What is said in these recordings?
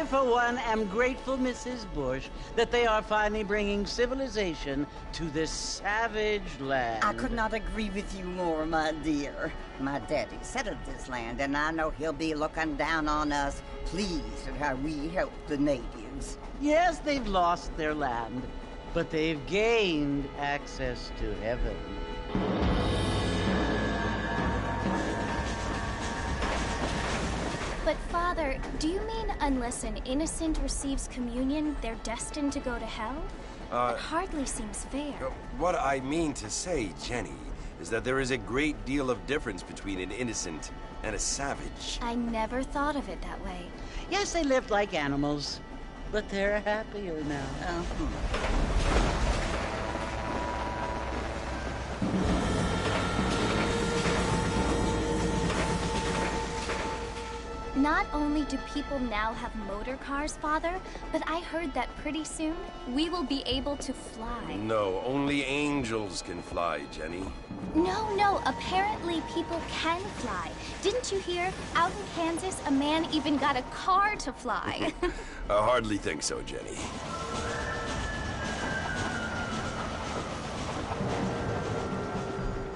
I, for one, am grateful, Mrs. Bush, that they are finally bringing civilization to this savage land. I could not agree with you more, my dear. My daddy settled this land, and I know he'll be looking down on us, pleased at how we help the natives. Yes, they've lost their land, but they've gained access to heaven. But, Father, do you mean unless an innocent receives communion, they're destined to go to hell? That hardly seems fair. What I mean to say, Jenny, is that there is a great deal of difference between an innocent and a savage. I never thought of it that way. Yes, they lived like animals, but they're happier now. Not only do people now have motor cars, Father, but I heard that pretty soon we will be able to fly. No, only angels can fly, Jenny. No, apparently people can fly. Didn't you hear? Out in Kansas, a man even got a car to fly. I hardly think so, Jenny.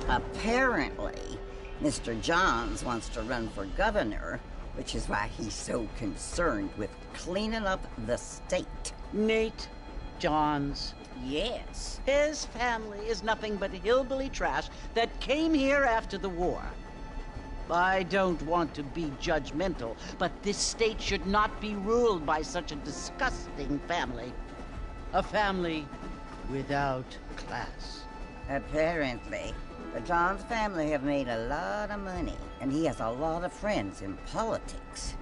Apparently, Mr. Johns wants to run for governor, which is why he's so concerned with cleaning up the state. Nate Johns. Yes. His family is nothing but hillbilly trash that came here after the war. I don't want to be judgmental, but this state should not be ruled by such a disgusting family. A family without class. Apparently. The Johns family have made a lot of money, and he has a lot of friends in politics.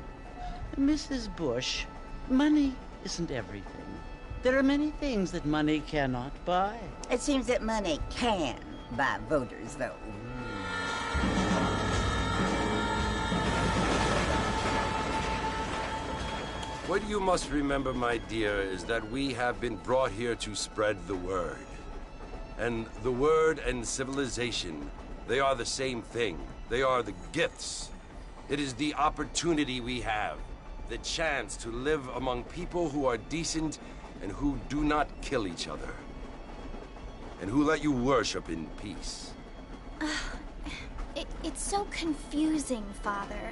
Mrs. Bush, money isn't everything. There are many things that money cannot buy. It seems that money can buy voters, though. What you must remember, my dear, is that we have been brought here to spread the word. And the word and civilization, they are the same thing. They are the gifts. It is the opportunity we have, the chance to live among people who are decent and who do not kill each other, and who let you worship in peace. It's so confusing, Father.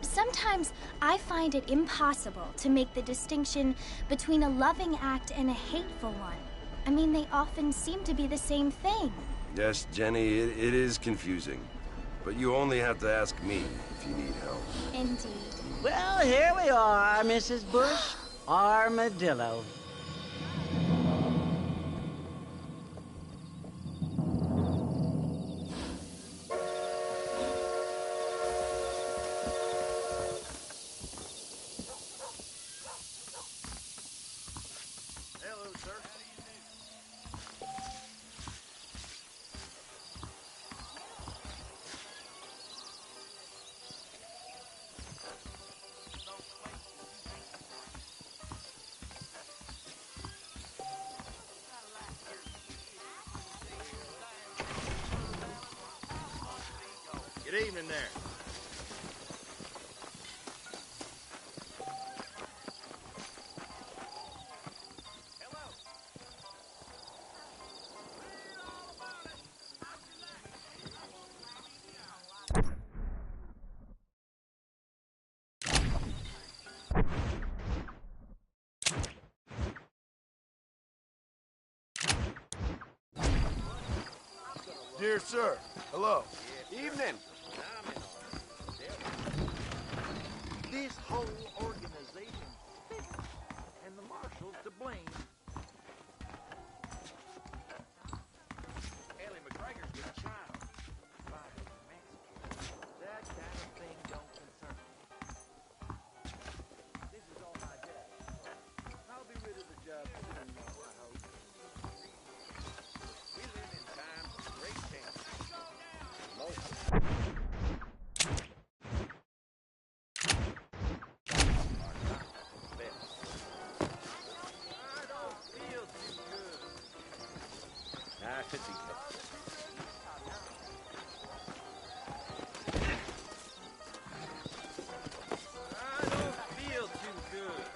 Sometimes I find it impossible to make the distinction between a loving act and a hateful one. I mean, they often seem to be the same thing. Yes, Jenny, it is confusing. But you only have to ask me if you need help. Indeed. Well, here we are, Mrs. Bush. Armadillo. Good evening there. Dear sir, hello. Evening. This whole organization stinks, and the marshal's to blame. Ellie McGregor's with a child. By Mexican. That kind of thing don't concern me. This is all my dad. I'll be rid of the job soon, I hope. We live in times of great change. Could be close. I don't feel too good.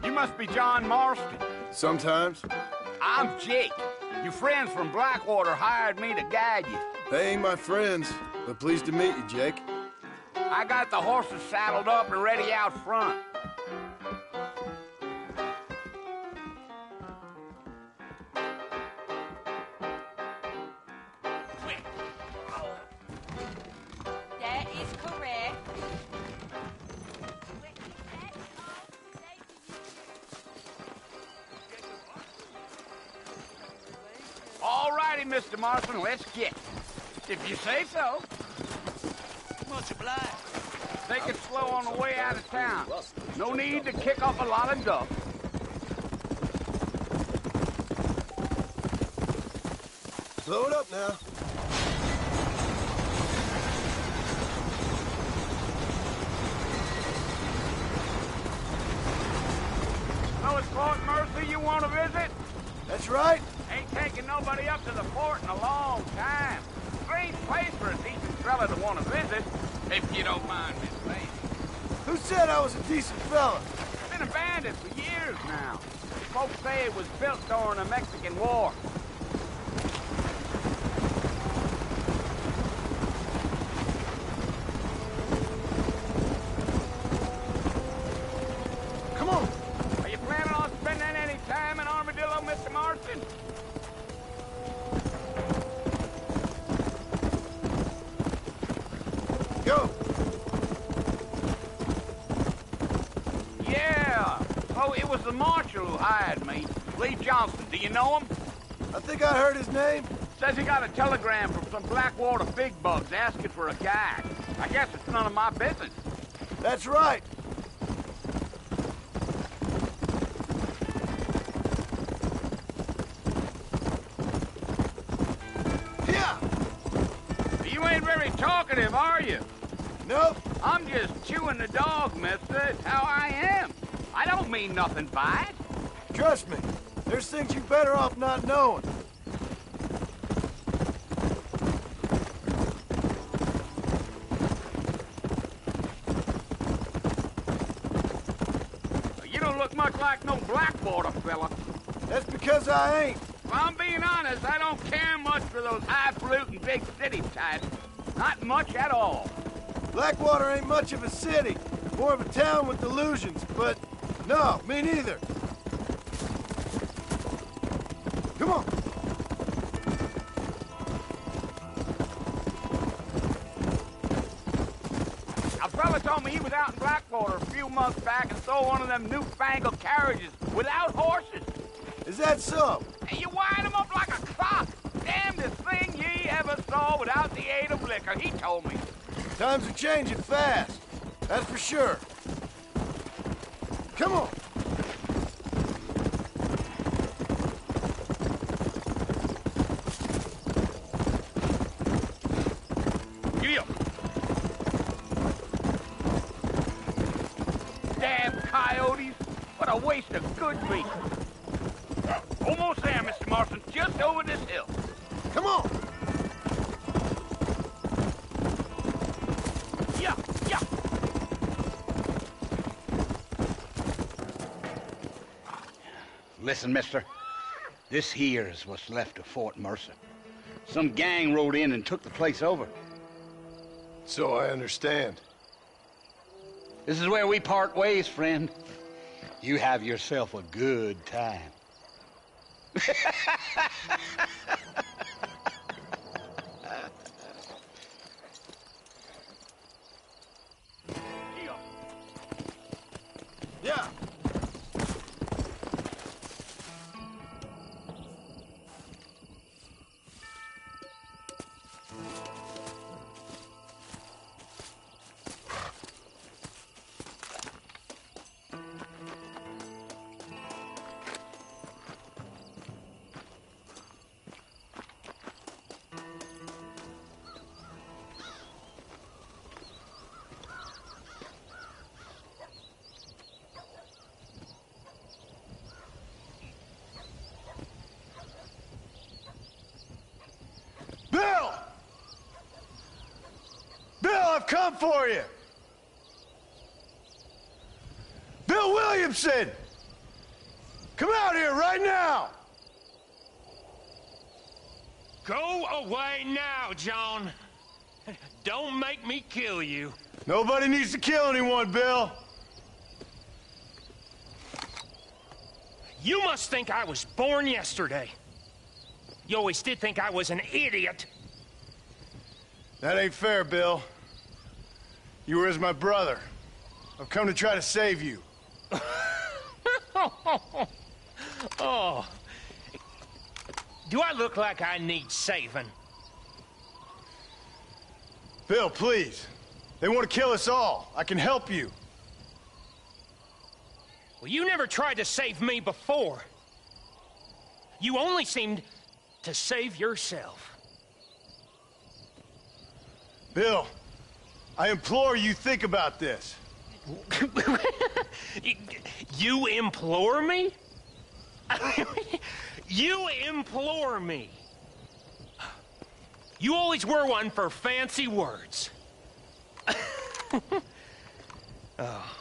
You must be John Marston. Sometimes. I'm Jake. Your friends from Blackwater hired me to guide you. They ain't my friends, but pleased to meet you, Jake. I got the horses saddled up and ready out front. That is correct. All righty, Mr. Marston, let's get it. If you say so. Much obliged. Take it slow on the way out of town. No need to kick up a lot of dust. Slow it up now. So it's Fort Mercy you want to visit? That's right. Ain't taking nobody up to the fort in a long time. Strange place for a decent fella to want to visit, if you don't mind me saying. Who said I was a decent fella? Been abandoned for years now. Folks say it was built during the Mexican War. Come on. Are you planning on spending any time in Armadillo, Mr. Marston? Go. Yeah. Oh, it was the marshal who hired me. Lee Johnson. Do you know him? I think I heard his name. Says he got a telegram from some Blackwater big bugs asking for a guide. I guess it's none of my business. That's right. Yeah. You ain't very talkative, are you? Nope. I'm just chewing the dog, mister. It's how I am. I don't mean nothing by it. Trust me. There's things you're better off not knowing. You don't look much like no Blackwater fella. That's because I ain't. If I'm being honest, I don't care much for those highfalutin big city types. Not much at all. Blackwater ain't much of a city. More of a town with delusions, but no, me neither. Come on. A fella told me he was out in Blackwater a few months back and saw one of them newfangled carriages without horses. Is that so? And you wind them up like a clock. Damnedest thing ye ever saw without the aid of liquor, he told me. Times are changing fast. That's for sure. Come on. Giddy up. Damn coyotes. What a waste of good meat. Almost there, Mr. Marston. Just over this hill. Come on. Yeah, yeah. Listen, mister. This here is what's left of Fort Mercer. Some gang rode in and took the place over. So I understand. This is where we part ways, friend. You have yourself a good time. Yeah. Bill! Bill, I've come for you! Bill Williamson! Come out here right now! Go away now, John. Don't make me kill you. Nobody needs to kill anyone, Bill. You must think I was born yesterday. You always did think I was an idiot. That ain't fair, Bill. You were as my brother. I've come to try to save you. Oh. Do I look like I need saving? Bill, please. They want to kill us all. I can help you. Well, you never tried to save me before. You only seemed to save yourself. Bill, I implore you think about this. You implore me? You implore me. You always were one for fancy words. Oh.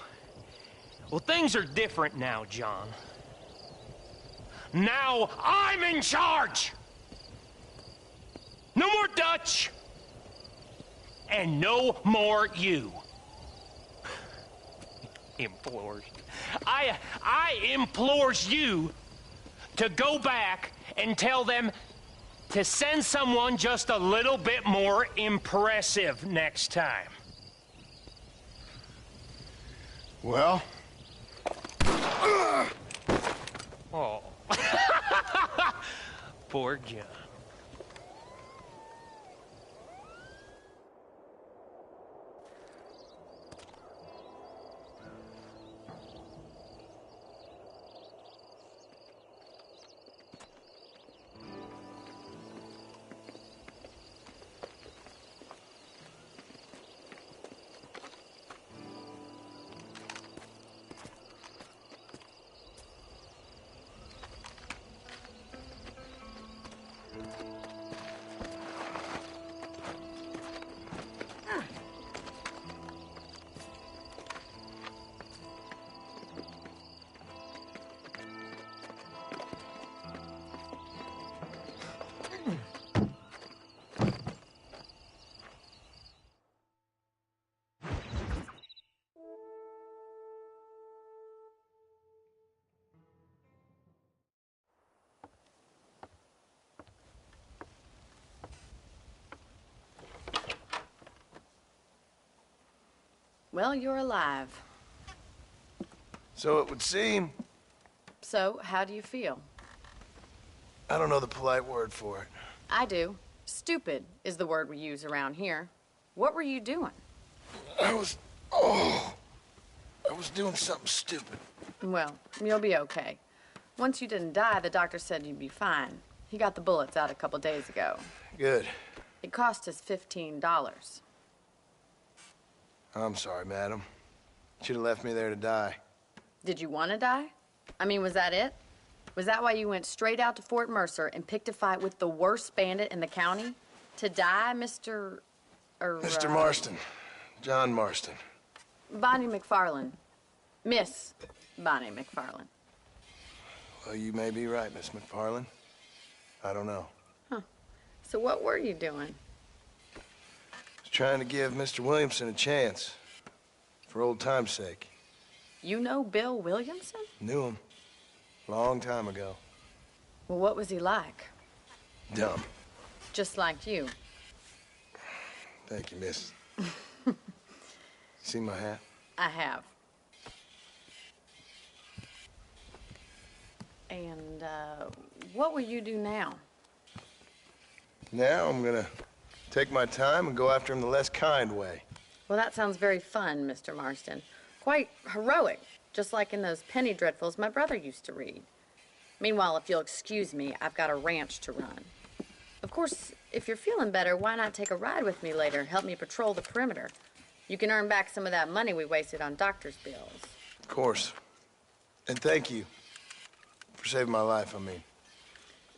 Well, things are different now, John. Now I'm in charge! No more Dutch! And no more you. Implores. I implores you to go back and tell them to send someone just a little bit more impressive next time. Well? Oh. Poor John. Well, you're alive. So it would seem. So, how do you feel? I don't know the polite word for it. I do. Stupid is the word we use around here. What were you doing? I was doing something stupid. Well, you'll be okay. Once you didn't die, the doctor said you'd be fine. He got the bullets out a couple days ago. Good. It cost us $15. I'm sorry, madam. Should have left me there to die. Did you want to die? I mean, was that it? Was that why you went straight out to Fort Mercer and picked a fight with the worst bandit in the county? To die, Mr. Mr. Marston. John Marston. Bonnie McFarland. Miss Bonnie McFarland. Well, you may be right, Miss McFarland. I don't know. Huh. So what were you doing? Trying to give Mr. Williamson a chance. For old time's sake. You know Bill Williamson? Knew him. Long time ago. Well, what was he like? Dumb. Just like you. Thank you, miss. See my hat? I have. And, what will you do now? Now I'm gonna take my time and go after him the less kind way. Well, that sounds very fun, Mr. Marston. Quite heroic, just like in those penny dreadfuls my brother used to read. Meanwhile, if you'll excuse me, I've got a ranch to run. Of course, if you're feeling better, why not take a ride with me later and help me patrol the perimeter? You can earn back some of that money we wasted on doctor's bills. Of course. And thank you for saving my life, I mean.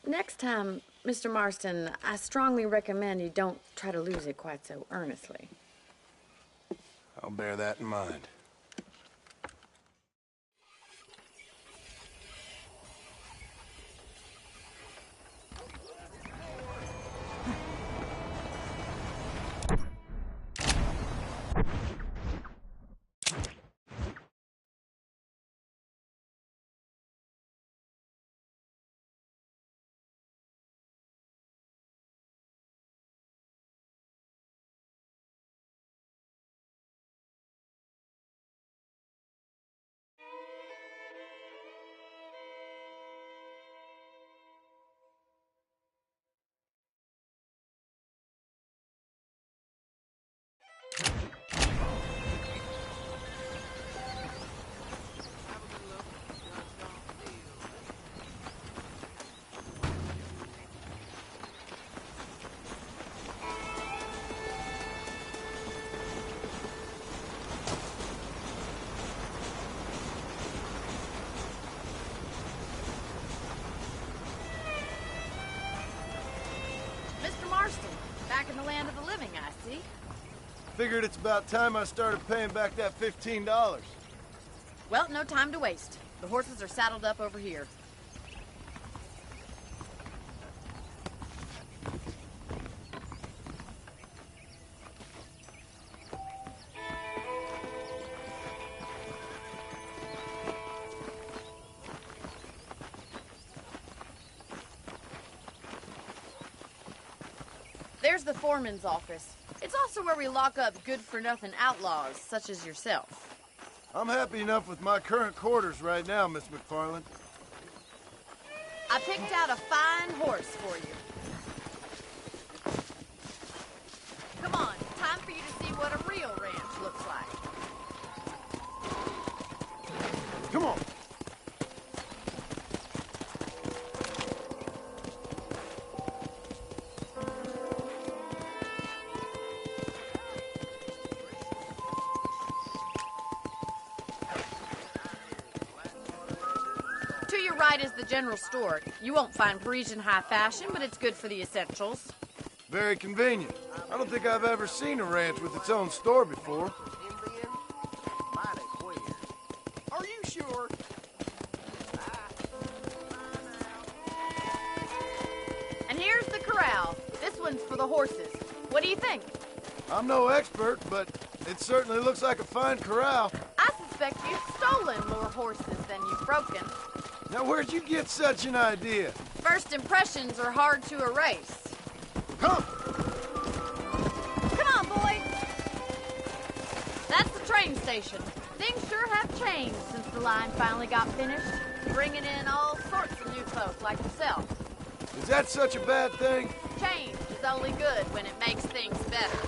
Next time, Mr. Marston, I strongly recommend you don't try to lose it quite so earnestly. I'll bear that in mind. land of the living, I see. Figured it's about time I started paying back that $15. Well, no time to waste. The horses are saddled up over here. There's the foreman's office. It's also where we lock up good-for-nothing outlaws, such as yourself. I'm happy enough with my current quarters right now, Miss McFarland. I picked out a fine horse for you. Come on, time for you to see what a real ranch looks like. Come on. To your right is the general store. You won't find Parisian high fashion, but it's good for the essentials. Very convenient. I don't think I've ever seen a ranch with its own store before. Are you sure? And here's the corral. This one's for the horses. What do you think? I'm no expert, but it certainly looks like a fine corral. I suspect you've stolen more horses than you've broken. Now, where'd you get such an idea? First impressions are hard to erase. Come! Come on, boy! That's the train station. Things sure have changed since the line finally got finished, bringing in all sorts of new folk like yourself. Is that such a bad thing? Change is only good when it makes things better.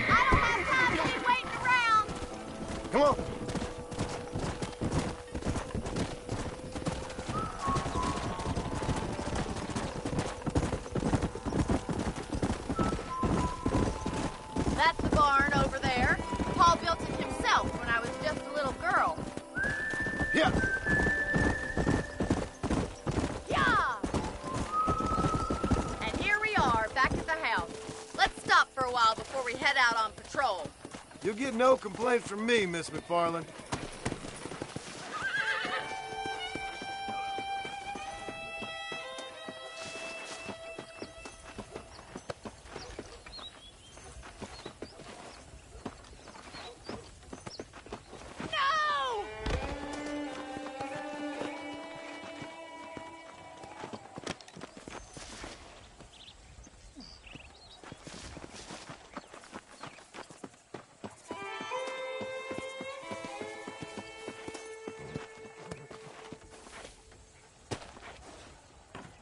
I don't have time to be waiting around. Come on! That's the barn over there. Paul built it himself when I was just a little girl. Yeah! Yeah! And here we are, back at the house. Let's stop for a while before we head out on patrol. You'll get no complaint from me, Miss McFarland. No!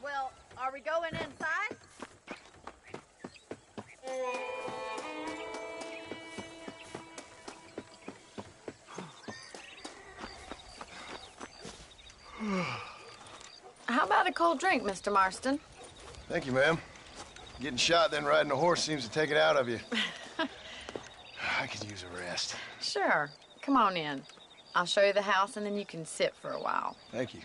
Well, are we going inside? How about a cold drink, Mr. Marston? Thank you, ma'am. Getting shot, then riding a horse seems to take it out of you. I could use a rest. Sure. Come on in. I'll show you the house, and then you can sit for a while. Thank you.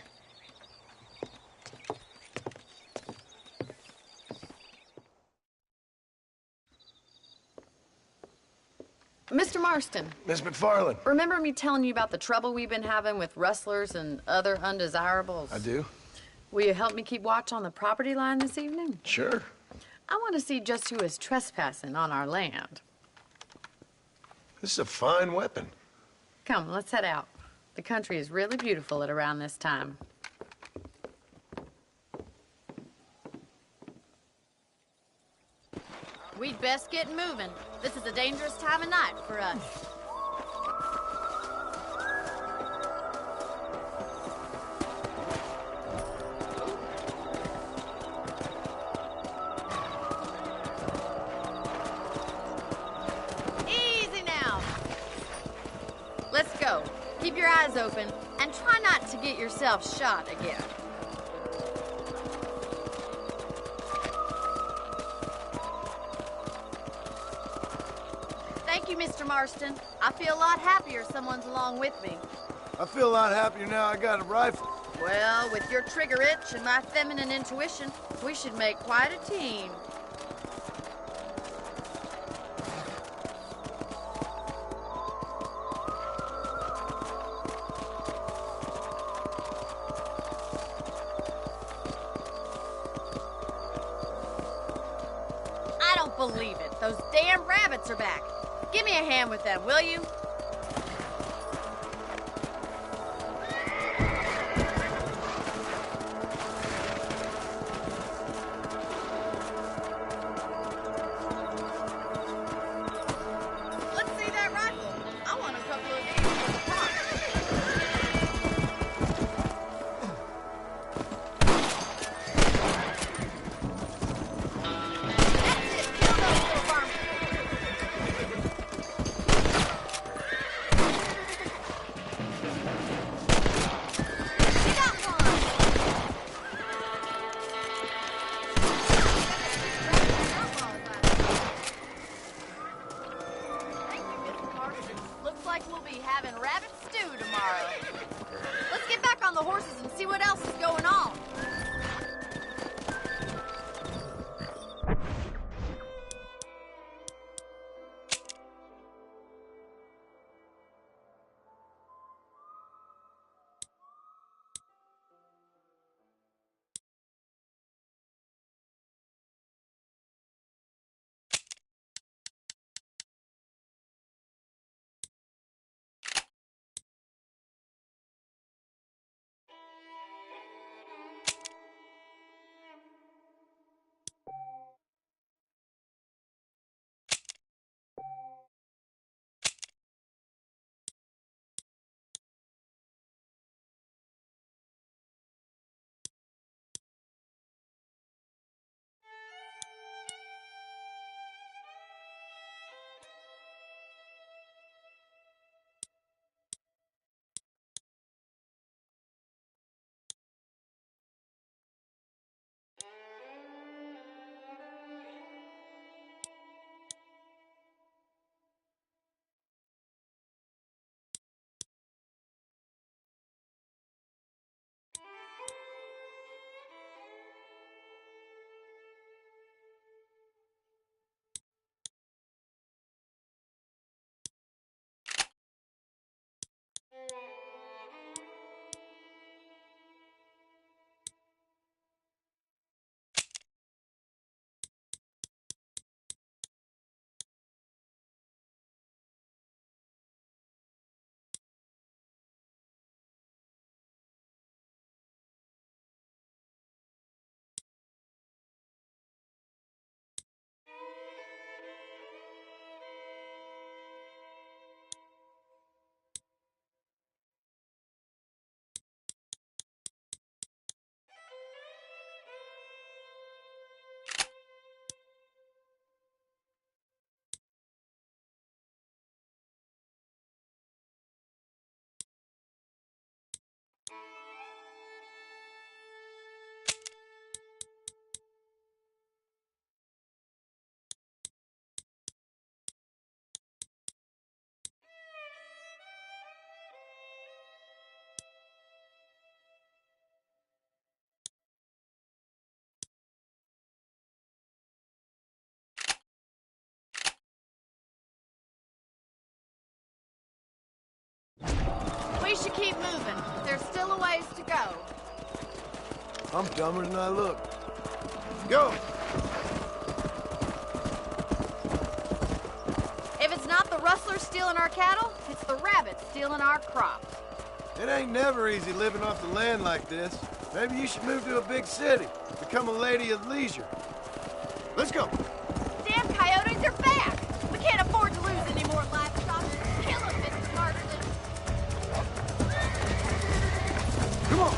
Mr. Marston, Miss McFarland. remember me telling you about the trouble we've been having with rustlers and other undesirables? I do? Will you help me keep watch on the property line this evening? Sure. I want to see just who is trespassing on our land. This is a fine weapon. Come, let's head out. The country is really beautiful at around this time. We'd best get moving. This is a dangerous time of night for us. Easy now. Let's go. Keep your eyes open and try not to get yourself shot again. Thank you, Mr. Marston. I feel a lot happier someone's along with me. I feel a lot happier now I got a rifle. Well, with your trigger itch and my feminine intuition, we should make quite a team. I don't believe it. Those damn rabbits are back. Give me a hand with them, will you? Let's see that rifle. I want a couple of these for the park. That's it. Kill those little varmints. We got one. Thank you, Mr. Marston. Looks like we'll be having rabbit stew tomorrow. Let's get back on the horses and see what else is going on. We should keep moving. There's still a ways to go. I'm dumber than I look. Go! If it's not the rustlers stealing our cattle, it's the rabbits stealing our crops. It ain't never easy living off the land like this. Maybe you should move to a big city. Become a lady of leisure. Let's go. Damn coyotes are back! We can't afford to lose any more livestock. Kill them, Mr. Marston. Come on.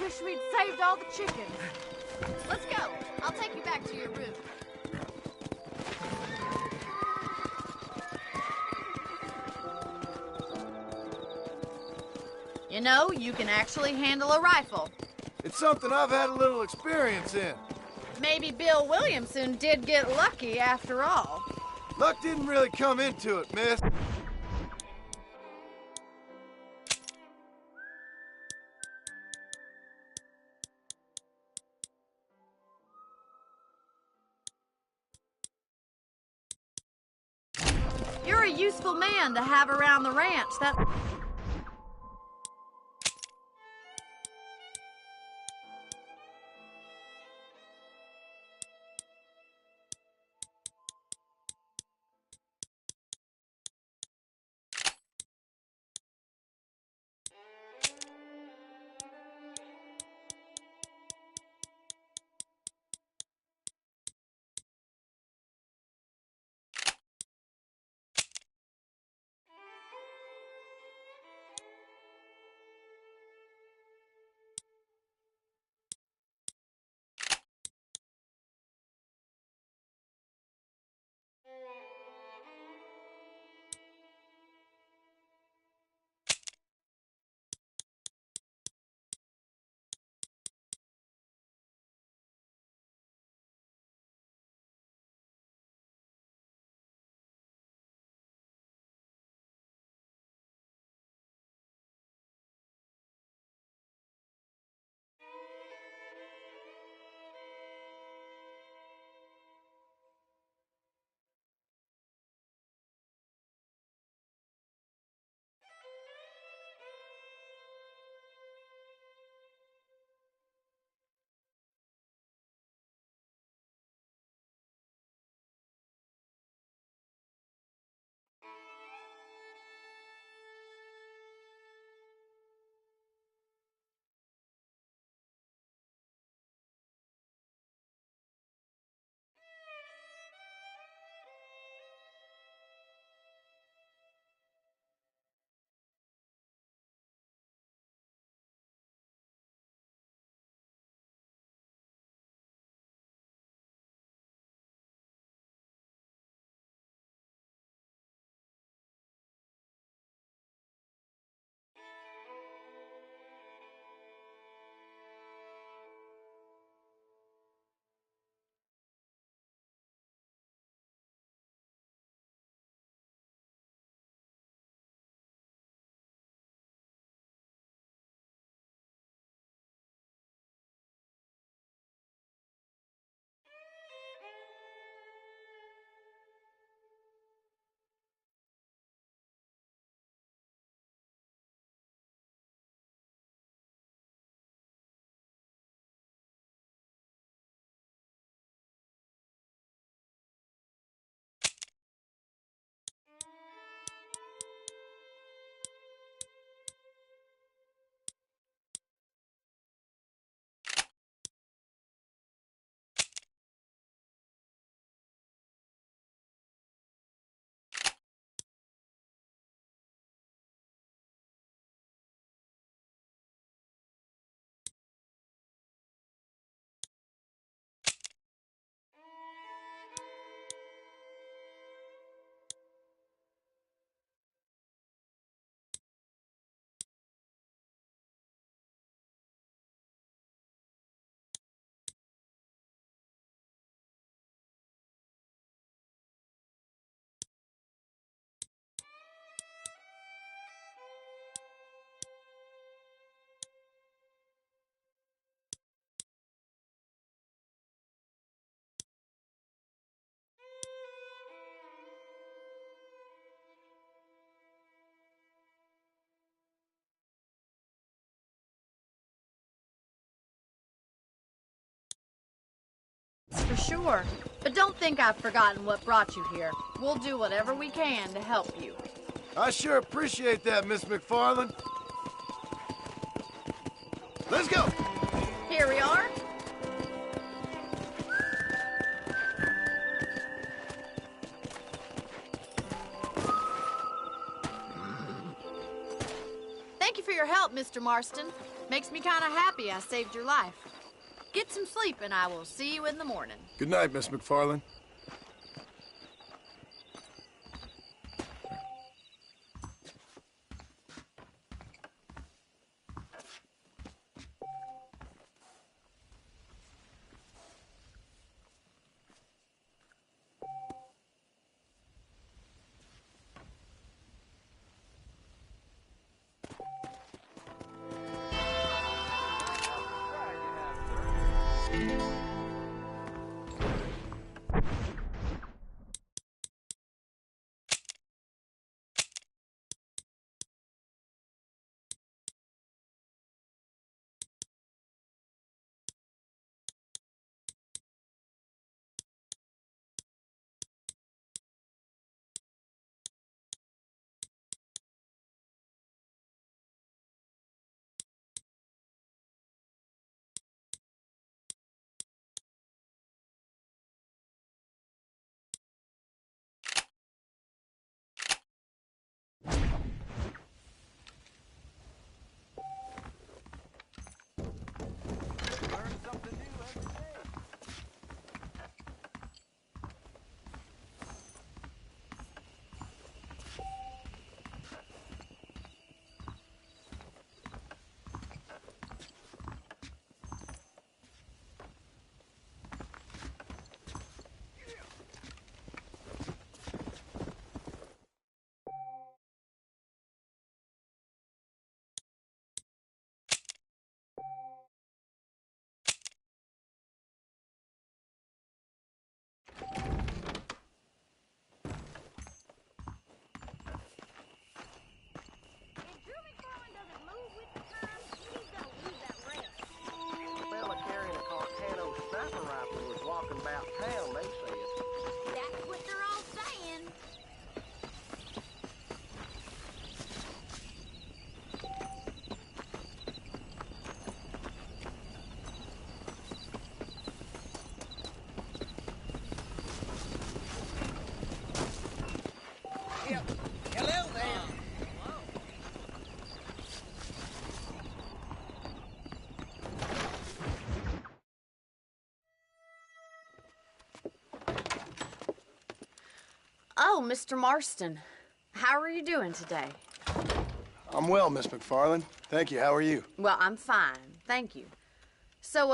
wish we'd saved all the chickens. Let's go. I'll take you back to your room. You know, you can actually handle a rifle. It's something I've had a little experience in. Maybe Bill Williamson did get lucky after all. Luck didn't really come into it, miss. You're a useful man to have around the ranch. That... For sure. But don't think I've forgotten what brought you here. We'll do whatever we can to help you. I sure appreciate that, Miss McFarland. Let's go! Here we are. Thank you for your help, Mr. Marston. Makes me kind of happy I saved your life. Get some sleep and I will see you in the morning. Good night, Miss McFarland. Fella carrying a Carcano sniper rifle was walking about town, they said. That's what they're all saying. Hello there. Oh, Mr. Marston. How are you doing today? I'm well, Miss McFarland. Thank you. How are you? Well, I'm fine. Thank you. So,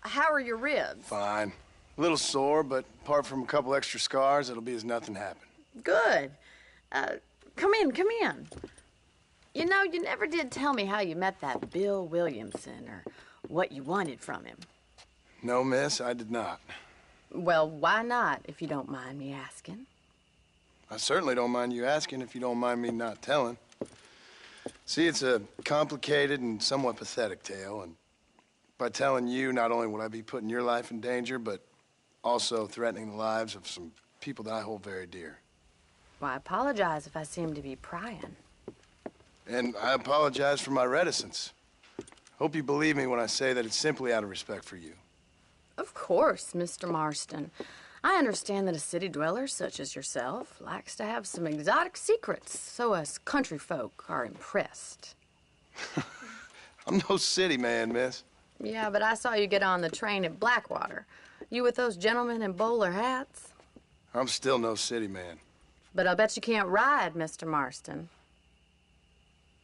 how are your ribs? Fine. A little sore, but apart from a couple extra scars, it'll be as nothing happened. Good. Come in, come in. You know, you never did tell me how you met that Bill Williamson or what you wanted from him. No, miss, I did not. Well, why not, if you don't mind me asking? I certainly don't mind you asking if you don't mind me not telling. See, it's a complicated and somewhat pathetic tale, and by telling you, not only would I be putting your life in danger, but also threatening the lives of some people that I hold very dear. Well, I apologize if I seem to be prying. And I apologize for my reticence. Hope you believe me when I say that it's simply out of respect for you. Of course, Mr. Marston. I understand that a city dweller such as yourself likes to have some exotic secrets, so us country folk are impressed. I'm no city man, miss. Yeah, but I saw you get on the train at Blackwater. You with those gentlemen in bowler hats? I'm still no city man. But I'll bet you can't ride, Mr. Marston.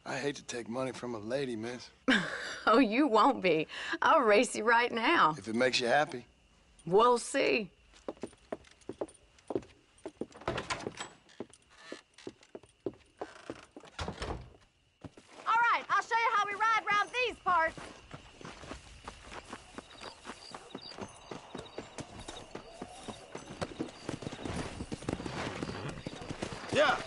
I hate to take money from a lady, miss. Oh, you won't be. I'll race you right now. If it makes you happy. We'll see. All right, I'll show you how we ride around these parts. Yeah.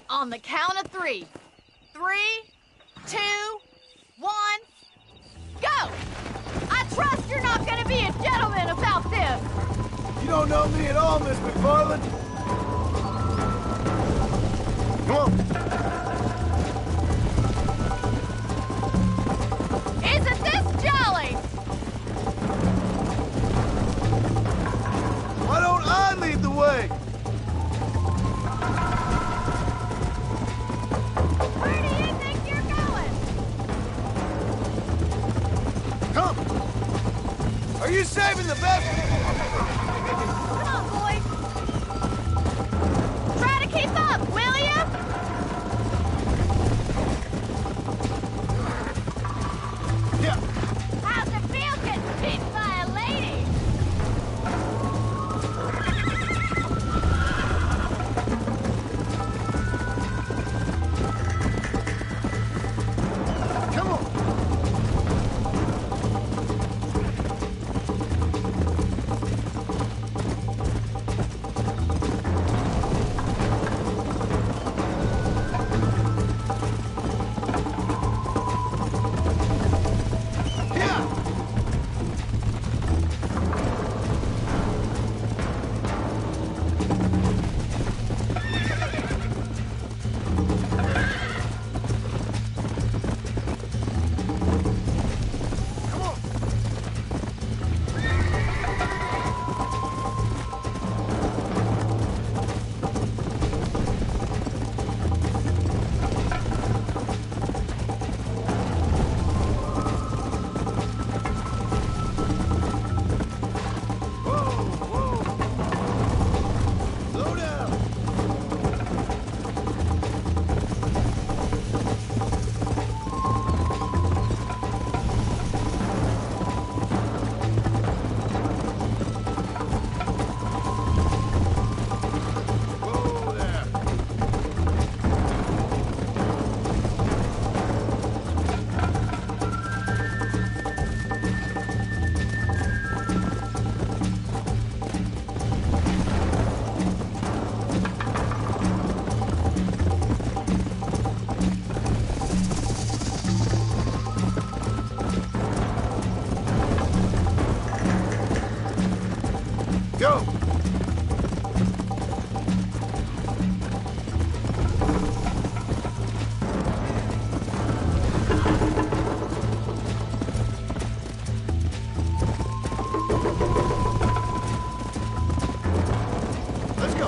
On the count of 3. 3, 2, 1, go! I trust you're not gonna be a gentleman about this. You don't know me at all, Miss McFarland. Come on. Isn't this jolly? Why don't I lead the way? you saving the best? Come on, boys. Try to keep up, will ya? Yeah. How's it feel getting beaten by a lady? Come on. Go! Let's go!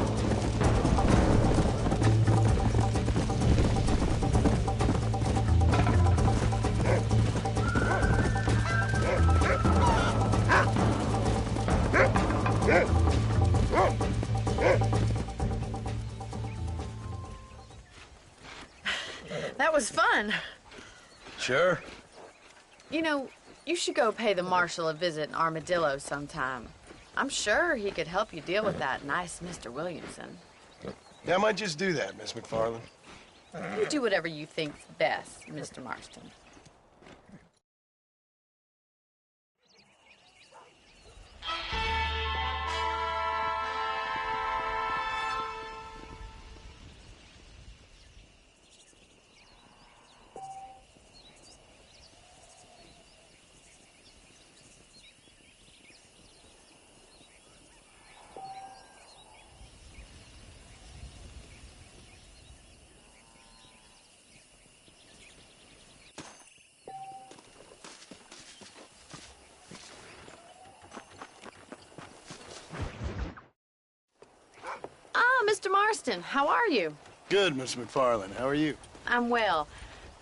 That was fun. Sure. You know, you should go pay the marshal a visit in Armadillo sometime. I'm sure he could help you deal with that nice Mr. Williamson. Yeah, I might just do that, Miss McFarland. You do whatever you think's best, Mr. Marston. Mr. Marston, how are you? Good, Miss McFarland. How are you? I'm well.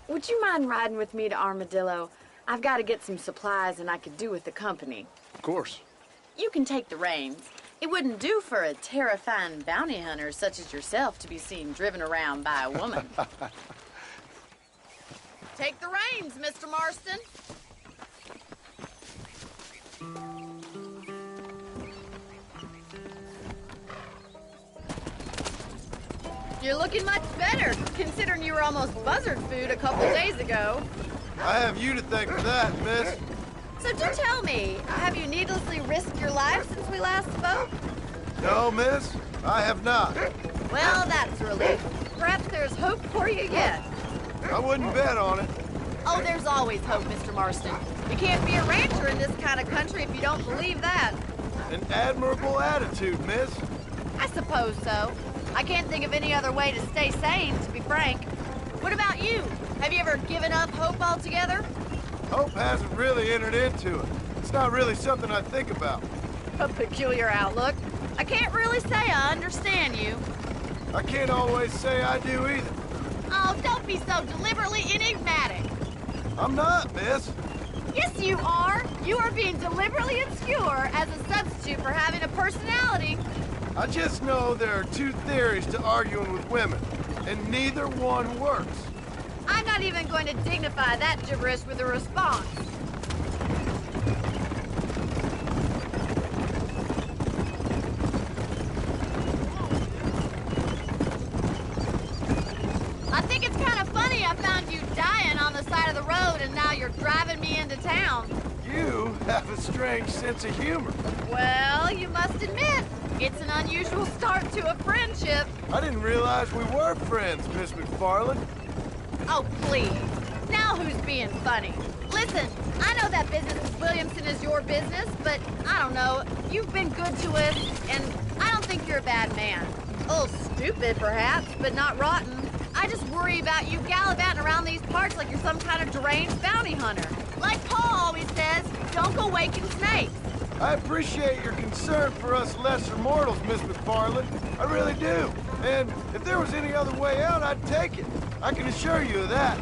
Would you mind riding with me to Armadillo? I've got to get some supplies and I could do with the company. Of course. You can take the reins. It wouldn't do for a terrifying bounty hunter such as yourself to be seen driven around by a woman. Take the reins, Mr. Marston. You're looking much better, considering you were almost buzzard food a couple days ago. I have you to thank for that, miss. So do tell me, have you needlessly risked your life since we last spoke? No, miss, I have not. Well, that's a relief. Perhaps there's hope for you yet. I wouldn't bet on it. Oh, there's always hope, Mr. Marston. You can't be a rancher in this kind of country if you don't believe that. An admirable attitude, miss. I suppose so. I can't think of any other way to stay sane, to be frank. What about you? Have you ever given up hope altogether? Hope hasn't really entered into it. It's not really something I think about. A peculiar outlook. I can't really say I understand you. I can't always say I do either. Oh, don't be so deliberately enigmatic. I'm not, miss. Yes, you are. You are being deliberately obscure as a substitute for having a personality. I just know there are two theories to arguing with women, and neither one works. I'm not even going to dignify that gibberish with a response. I think it's kind of funny I found you dying on the side of the road and now you're driving me into town. You have a strange sense of humor. Well, you must admit, it's an unusual start to a friendship. I didn't realize we were friends, Miss McFarland. Oh, please. Now who's being funny? Listen, I know that business with Williamson is your business, but I don't know. You've been good to us, and I don't think you're a bad man. A little stupid, perhaps, but not rotten. I just worry about you gallivanting around these parts like you're some kind of deranged bounty hunter. Like Paul always says, don't go waking snakes. I appreciate your concern for us lesser mortals, Miss McFarland. I really do. And if there was any other way out, I'd take it. I can assure you of that.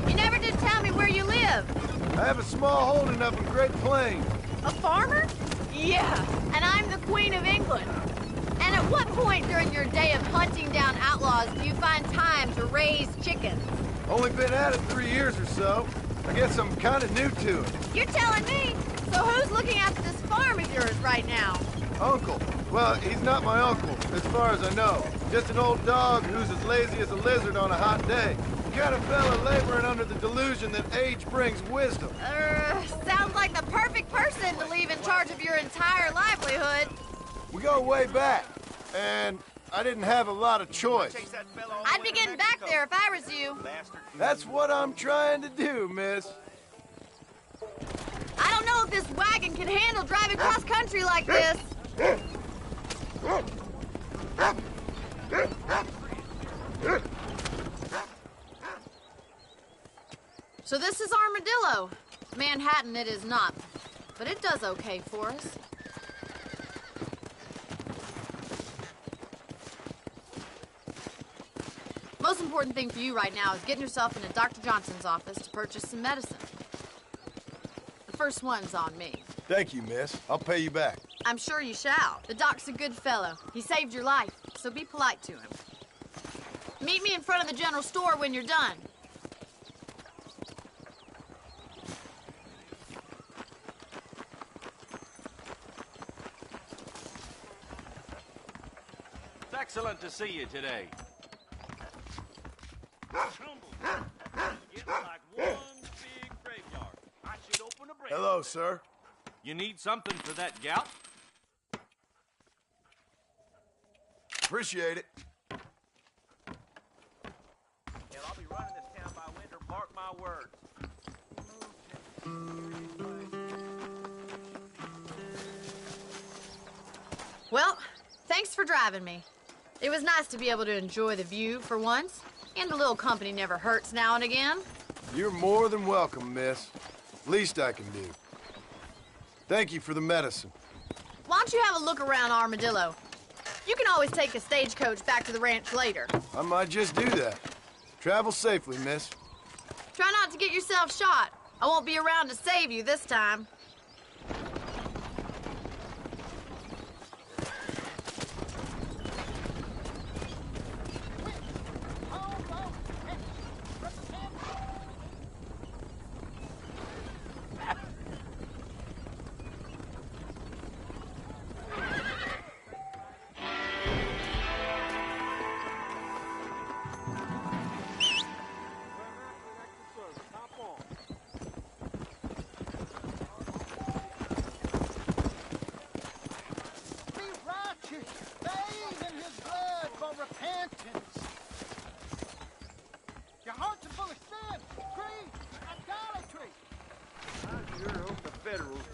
You never did tell me where you live. I have a small holding up in Great Plains. A farmer? Yeah, and I'm the Queen of England. And at what point during your day of hunting down outlaws do you find time to raise chickens? Only been at it 3 years or so. I guess I'm kind of new to it. You're telling me? So who's looking after this farm of yours right now? Uncle. Well, he's not my uncle, as far as I know. Just an old dog who's as lazy as a lizard on a hot day. The kind of fella laboring under the delusion that age brings wisdom. Sounds like the perfect person to leave in charge of your entire livelihood. We go way back, and I didn't have a lot of choice. I'd be getting back there if I was you. That's what I'm trying to do, miss. I don't know if this wagon can handle driving cross country like this. So this is Armadillo. Manhattan it is not, but it does okay for us. Most important thing for you right now is getting yourself into Dr. Johnson's office to purchase some medicine. The first one's on me. Thank you, miss. I'll pay you back. I'm sure you shall. The doc's a good fellow. He saved your life, so be polite to him. Meet me in front of the general store when you're done. It's excellent to see you today. It's like one big graveyard. I should open a break. Hello, sir. You need something for that gout? Appreciate it. Hell, I'll be running this town by winter, mark my words. Well, thanks for driving me. It was nice to be able to enjoy the view for once, and a little company never hurts now and again. You're more than welcome, miss. Least I can do. Thank you for the medicine. Why don't you have a look around Armadillo? You can always take a stagecoach back to the ranch later. I might just do that. Travel safely, miss. Try not to get yourself shot. I won't be around to save you this time.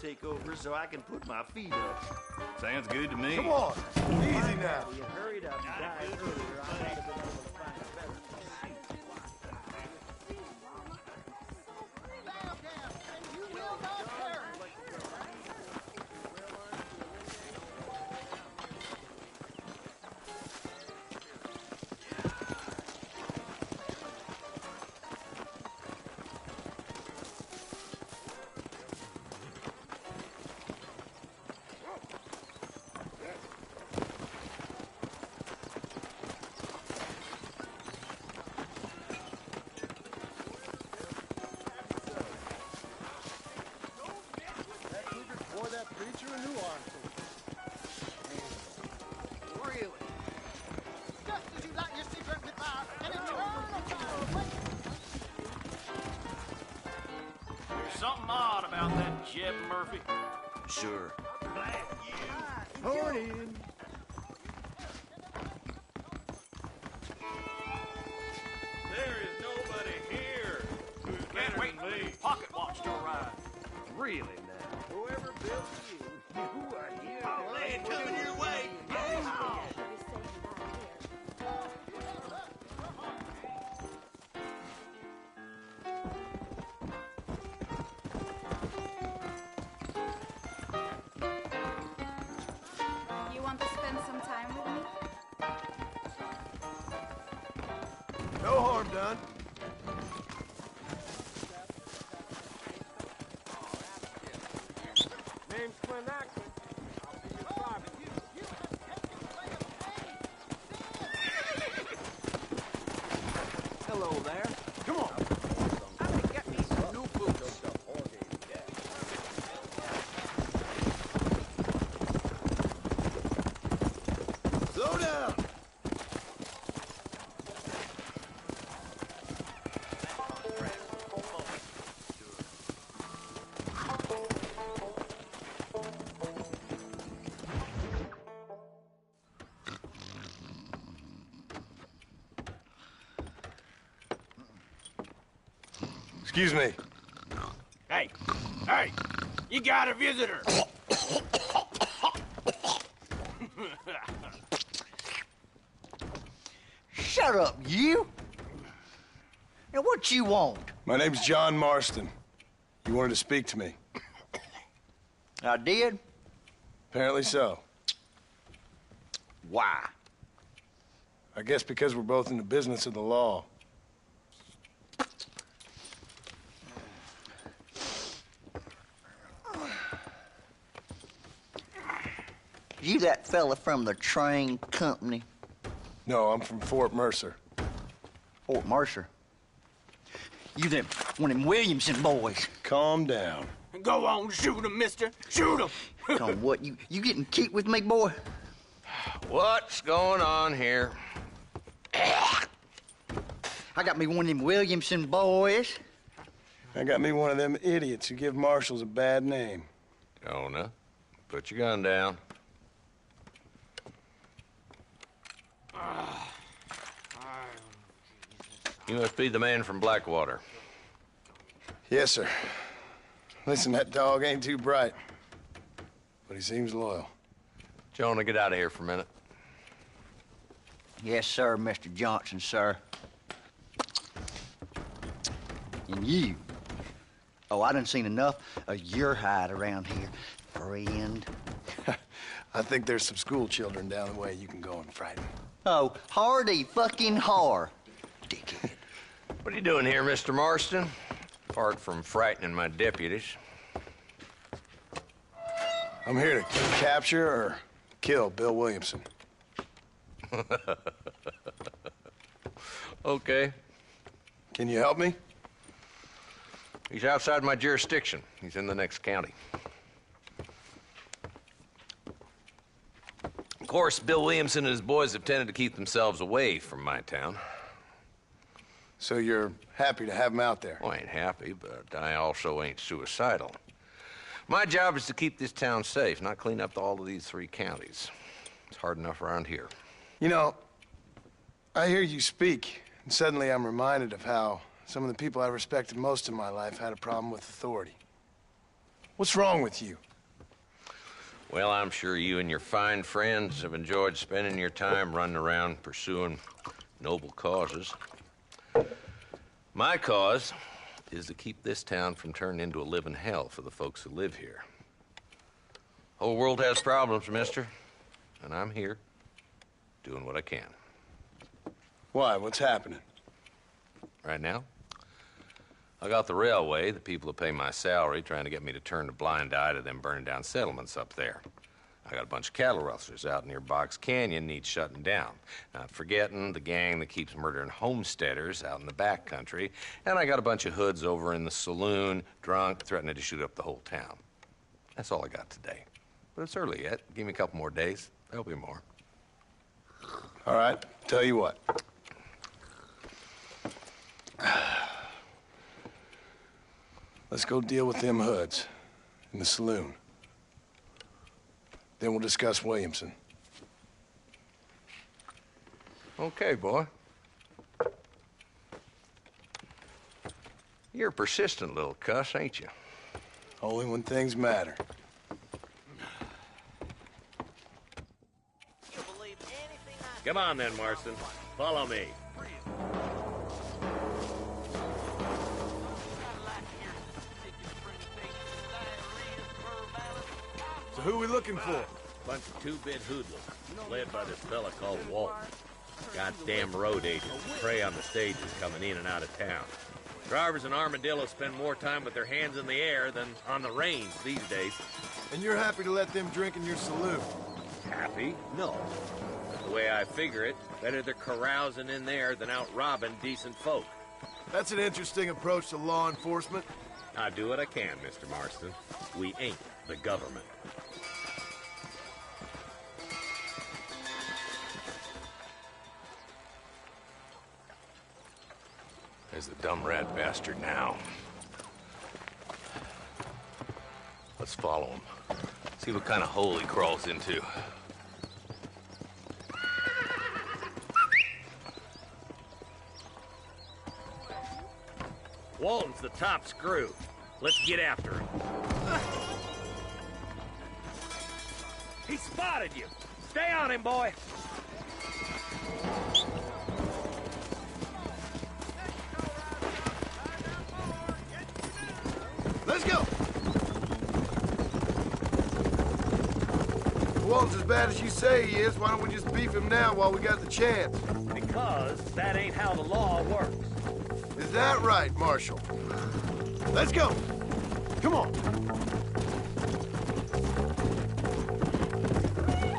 Take over so I can put my feet up. Sounds good to me. Come on, easy now. You hurried up and died earlier. I might have been able to find a better suit. Shep Murphy? Sure. Morning. There is nobody here who's Can't better wait than for me. the pocket watch to arrive. Really now. Whoever built you, you are here. Oh, they ain't coming your way. You want to spend some time with me? No harm done. Name's Clint Ackman. I'll be your private. Hello there. Come on. I'm gonna get me some new boots. Slow down. Excuse me. Hey, hey, you got a visitor. Shut up, you! Now, what you want? My name's John Marston. You wanted to speak to me. I did? Apparently so. Why? I guess because we're both in the business of the law. You that fella from the train company? No, I'm from Fort Mercer. Fort Mercer? You them one of them Williamson boys? Calm down. Go on, shoot him, mister. Shoot him. Come on, what, you getting kicked with me, boy? What's going on here? I got me one of them Williamson boys. I got me one of them idiots who give marshals a bad name. Jonah, put your gun down. You must be the man from Blackwater. Yes, sir. Listen, that dog ain't too bright, but he seems loyal. Jonah, get out of here for a minute. Yes, sir, Mr. Johnson, sir. And you. Oh, I done seen enough of your hide around here, friend. I think there's some school children down the way you can go and frighten. Oh, hardy fucking har. Dickhead. What are you doing here, Mr. Marston? Apart from frightening my deputies. I'm here to capture or kill Bill Williamson. Okay. Can you help me? He's outside my jurisdiction. He's in the next county. Of course, Bill Williamson and his boys have tended to keep themselves away from my town. So you're happy to have him out there? Well, I ain't happy, but I also ain't suicidal. My job is to keep this town safe, not clean up all of these 3 counties. It's hard enough around here. You know, I hear you speak, and suddenly I'm reminded of how some of the people I respected most in my life had a problem with authority. What's wrong with you? Well, I'm sure you and your fine friends have enjoyed spending your time running around pursuing noble causes. My cause is to keep this town from turning into a living hell for the folks who live here. Whole world has problems, mister, and I'm here doing what I can. Why? What's happening? Right now, I got the railway, the people who pay my salary, trying to get me to turn a blind eye to them burning down settlements up there. I got a bunch of cattle rustlers out near Box Canyon needs shutting down. Not forgetting the gang that keeps murdering homesteaders out in the back country. And I got a bunch of hoods over in the saloon, drunk, threatening to shoot up the whole town. That's all I got today. But it's early yet. Give me a couple more days. There'll be more. All right, tell you what. Let's go deal with them hoods. In the saloon. Then we'll discuss Williamson. Okay, boy. You're a persistent little cuss, ain't you? Only when things matter. Come on then, Marston. Follow me. So who are we looking for? Bunch of two-bit hoodlums, led by this fella called Walton. Goddamn road agents prey on the stages coming in and out of town. Drivers in Armadillo spend more time with their hands in the air than on the reins these days. And you're happy to let them drink in your saloon? Happy? No. The way I figure it, better they're carousing in there than out robbing decent folk. That's an interesting approach to law enforcement. I do what I can, Mr. Marston. We ain't the government. There's the dumb rat bastard now. Let's follow him. See what kind of hole he crawls into. Walton's the top screw. Let's get after him. He spotted you. Stay on him, boy. Let's go! If Walton's as bad as you say he is, why don't we just beef him now while we got the chance? Because that ain't how the law works. Is that right, Marshal? Let's go! Come on!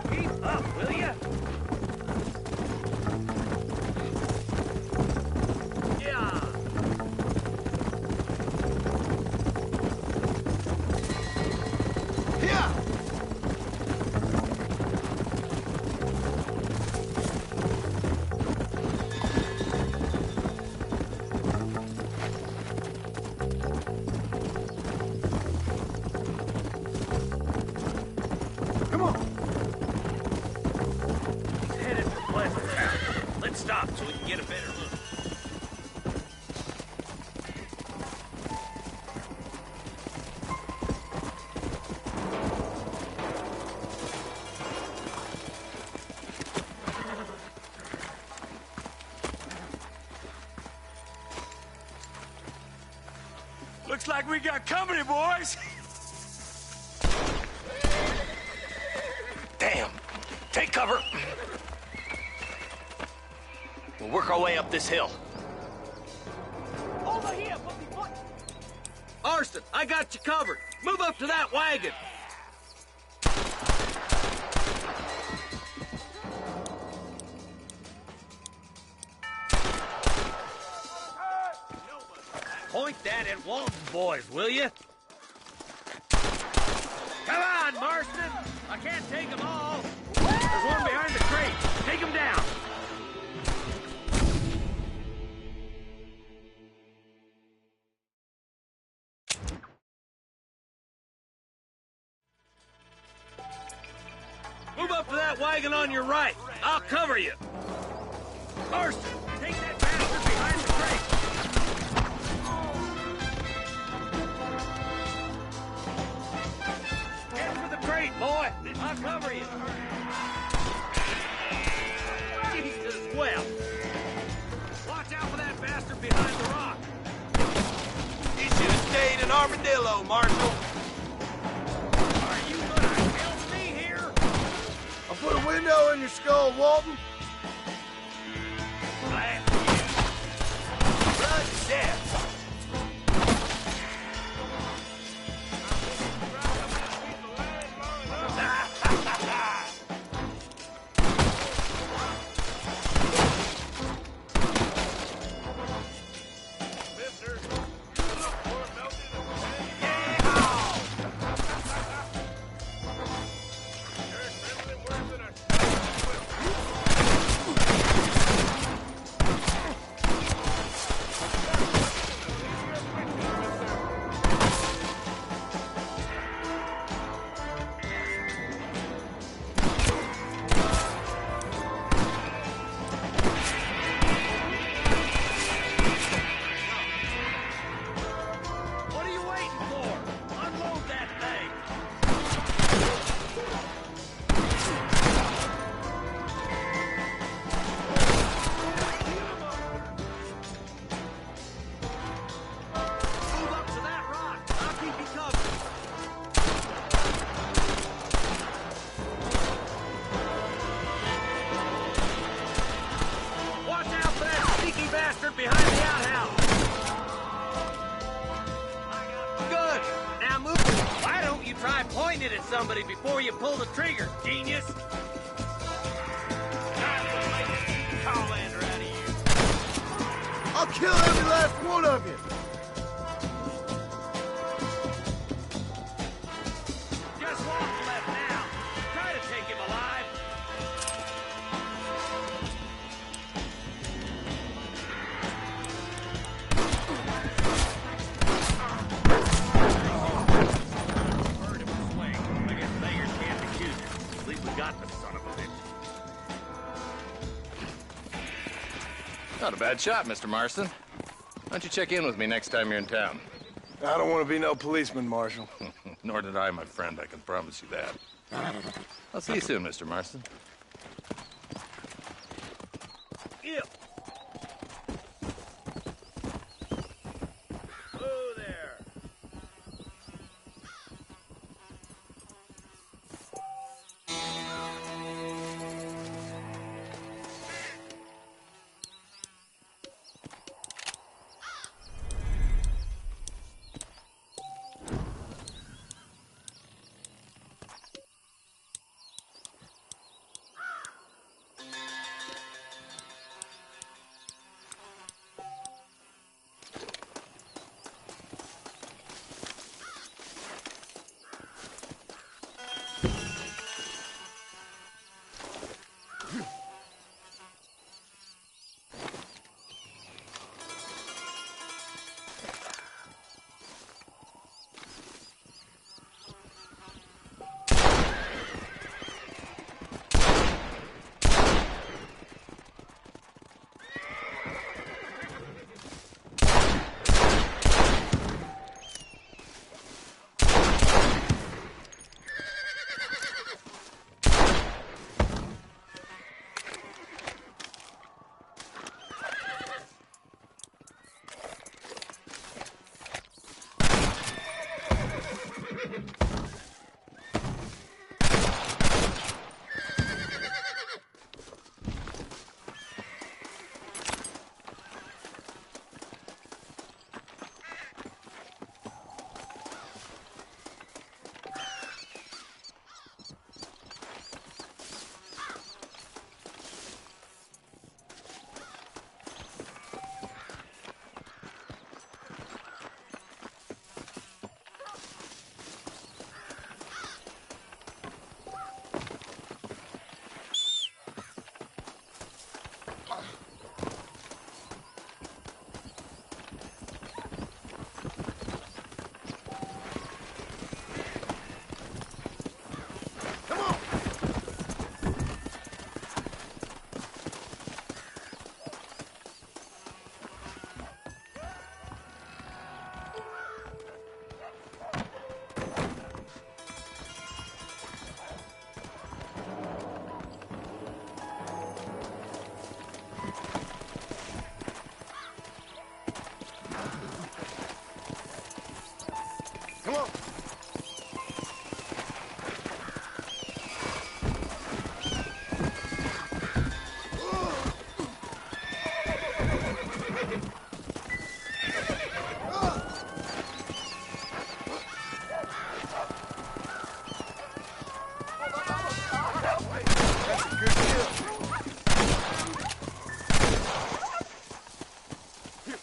Keep up, will ya? Yeah! Here! Come on! He's headed for Pleasant Town. Let's stop so we can get a better look. Looks like we got company, boys. Damn! Take cover! We'll work our way up this hill. Over here, foot! Marston, I got you covered. Move up to that wagon. Point that at Walton's boys, will you? Come on, Marston! I can't take them all. There's one behind the crate. Take him down. Move up to that wagon on your right. I'll cover you. Marston, take that bastard behind the crate. Head for the crate, boy. I'll cover you. Jesus, well. Watch out for that bastard behind the rock. You should have stayed in Armadillo, Marshal. Are you gonna help me here? I'll put a window in your skull, Walton. Glad you. Blood death. Try pointing it at somebody before you pull the trigger, genius! I'll kill every last one of you! Just walk left now. Try to take him alive. Heard him swing. I guess beggars can't be choosers. At least we got the son of a bitch. Not a bad shot, Mr. Marston. Why don't you check in with me next time you're in town? I don't want to be no policeman, Marshal. Nor did I, my friend. I can promise you that. I'll see you soon, Mr. Marston. Ew. Oh, there. Come on!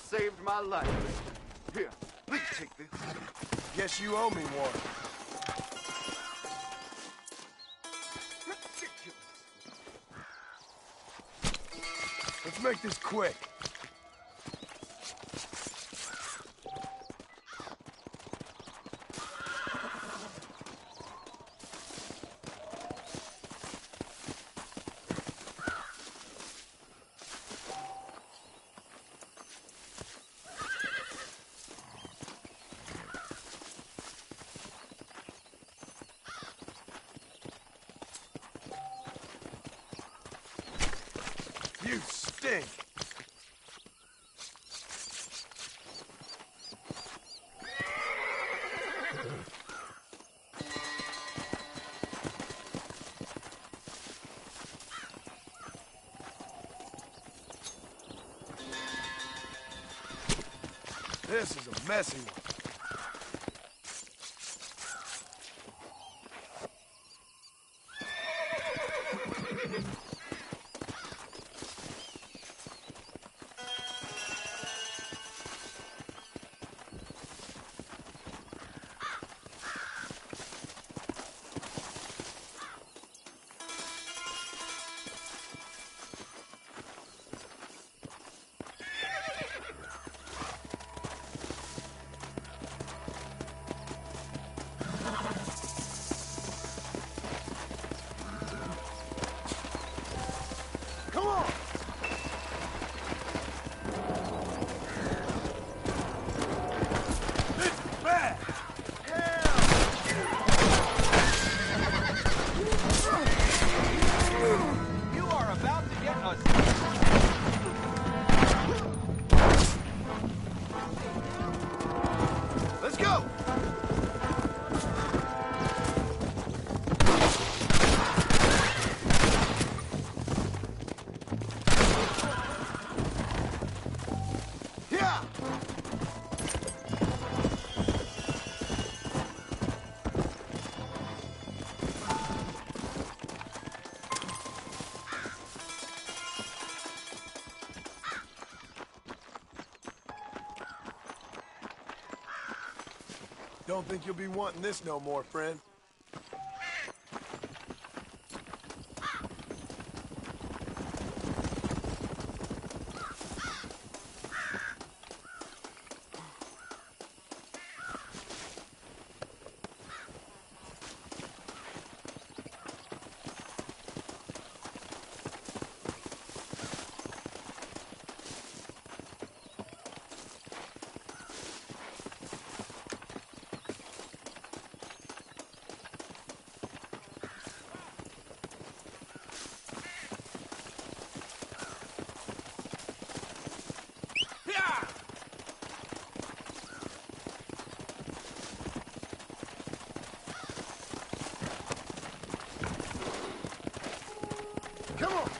Saved my life. Here, please take this. Guess you owe me one. Let's make this quick. You stink! This is a messy one. don't think you'll be wanting this no more, friend. Come on!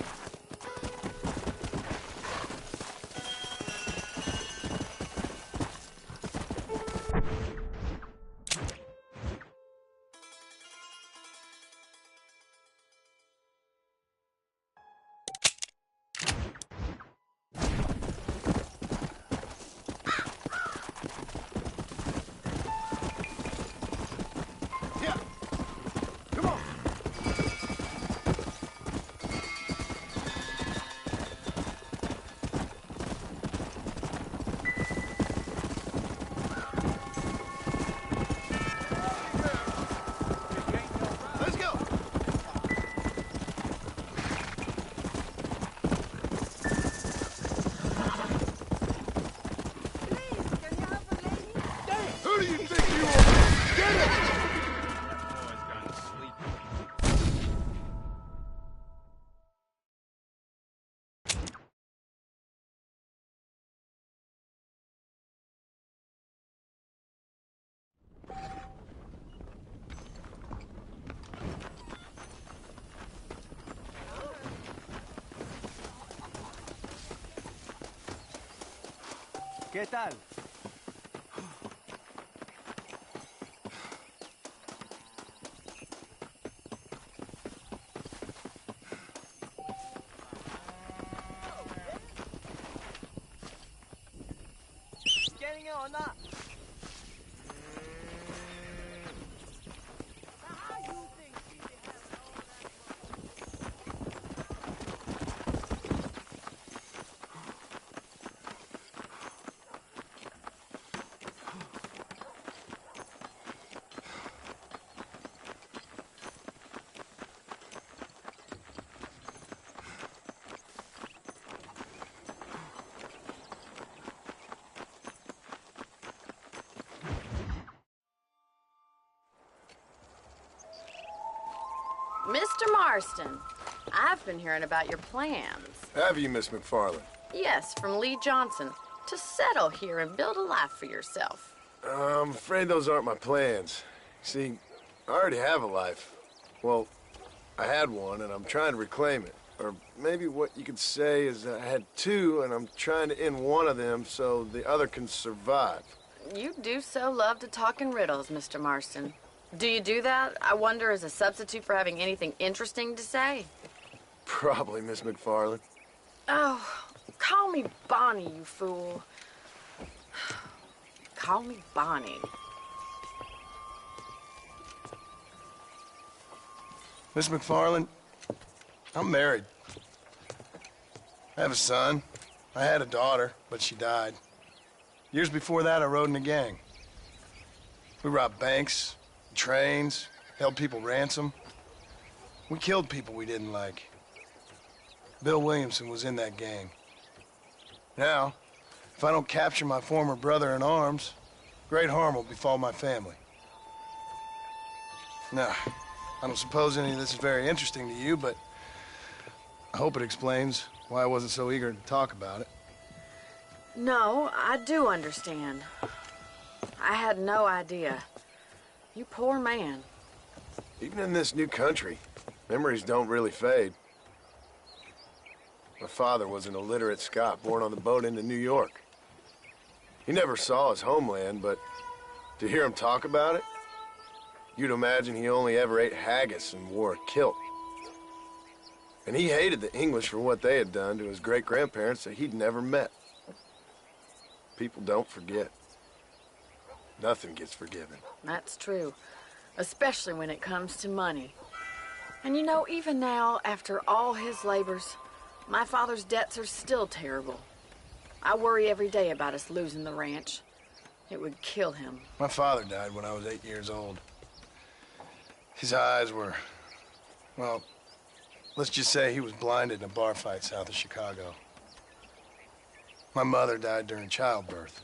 Who do you think you are? Get it! ¿Qué tal? ¿Quieren o no? Mr. Marston, I've been hearing about your plans. Have you, Miss McFarland? Yes, from Lee Johnson, to settle here and build a life for yourself. I'm afraid those aren't my plans. See, I already have a life. Well, I had one, and I'm trying to reclaim it. Or maybe what you could say is I had two, and I'm trying to end one of them so the other can survive. You do so love to talk in riddles, Mr. Marston. Do you do that, I wonder, as a substitute for having anything interesting to say? Probably, Miss McFarland. Oh, call me Bonnie, you fool. Call me Bonnie. Miss McFarland, I'm married. I have a son. I had a daughter, but she died. Years before that, I rode in a gang. We robbed banks, trains, held people ransom. We killed people we didn't like. Bill Williamson was in that gang. Now, if I don't capture my former brother in arms, great harm will befall my family. Now, I don't suppose any of this is very interesting to you, but I hope it explains why I wasn't so eager to talk about it. No, I do understand. I had no idea. You poor man. Even in this new country, memories don't really fade. My father was an illiterate Scot born on the boat into New York. He never saw his homeland, but to hear him talk about it, you'd imagine he only ever ate haggis and wore a kilt. And he hated the English for what they had done to his great-grandparents that he'd never met. People don't forget. nothing gets forgiven. That's true, especially when it comes to money. And you know, even now, after all his labors, my father's debts are still terrible. I worry every day about us losing the ranch. It would kill him. My father died when I was 8 years old. His eyes were, well, let's just say he was blinded in a bar fight south of Chicago. My mother died during childbirth.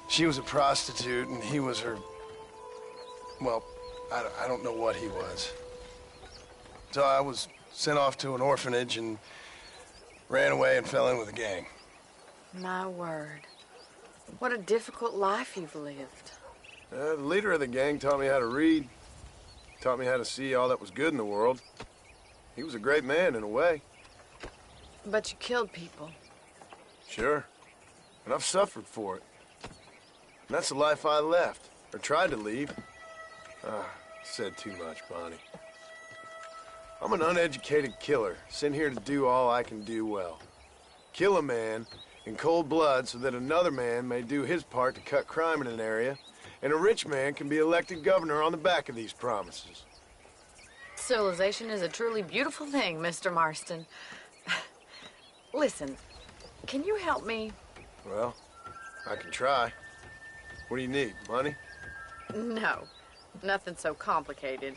She was a prostitute and he was her, well, I don't know what he was. So I was sent off to an orphanage and ran away and fell in with a gang. My word. What a difficult life you've lived. The leader of the gang taught me how to read, taught me how to see all that was good in the world. He was a great man in a way. But you killed people. Sure. And I've suffered for it. And that's the life I left, or tried to leave. Said too much, Bonnie. I'm an uneducated killer, sent here to do all I can do well. Kill a man in cold blood so that another man may do his part to cut crime in an area, and a rich man can be elected governor on the back of these promises. Civilization is a truly beautiful thing, Mr. Marston. Listen, can you help me? Well, I can try. What do you need, money? No, nothing so complicated.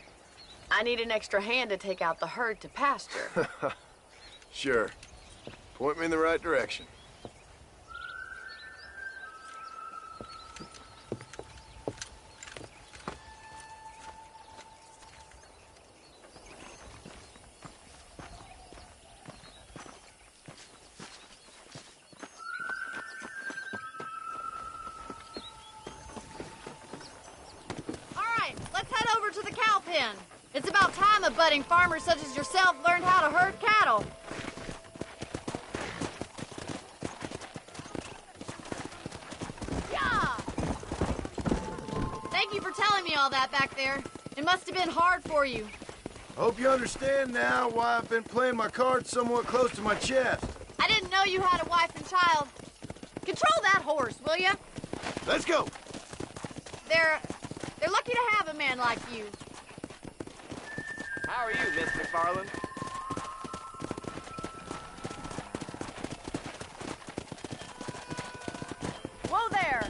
I need an extra hand to take out the herd to pasture. Sure. Point me in the right direction. It's about time a budding farmer such as yourself learned how to herd cattle. Yeah! Thank you for telling me all that back there. It must have been hard for you. Hope you understand now why I've been playing my cards somewhat close to my chest. I didn't know you had a wife and child. Control that horse, will you? Let's go. They're lucky to have a man like you. How are you, Miss McFarland? Whoa there!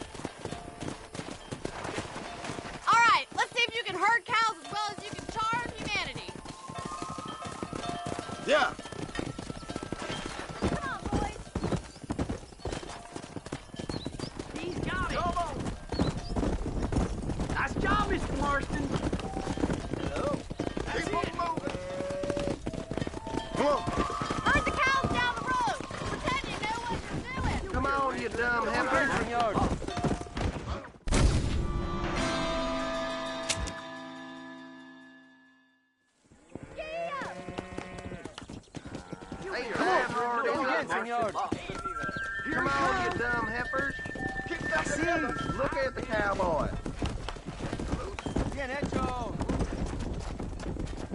All right, let's see if you can herd cows as well as you can charm humanity. Yeah. Come on, boys. He's got it. Come on. Nice job, Mr. Marston. Hello. That's it. Come on. Herd the cows down the road. Pretend you know what you're doing. Come on, you dumb heifer. Come on, you dumb heifers. See, look at the cowboy.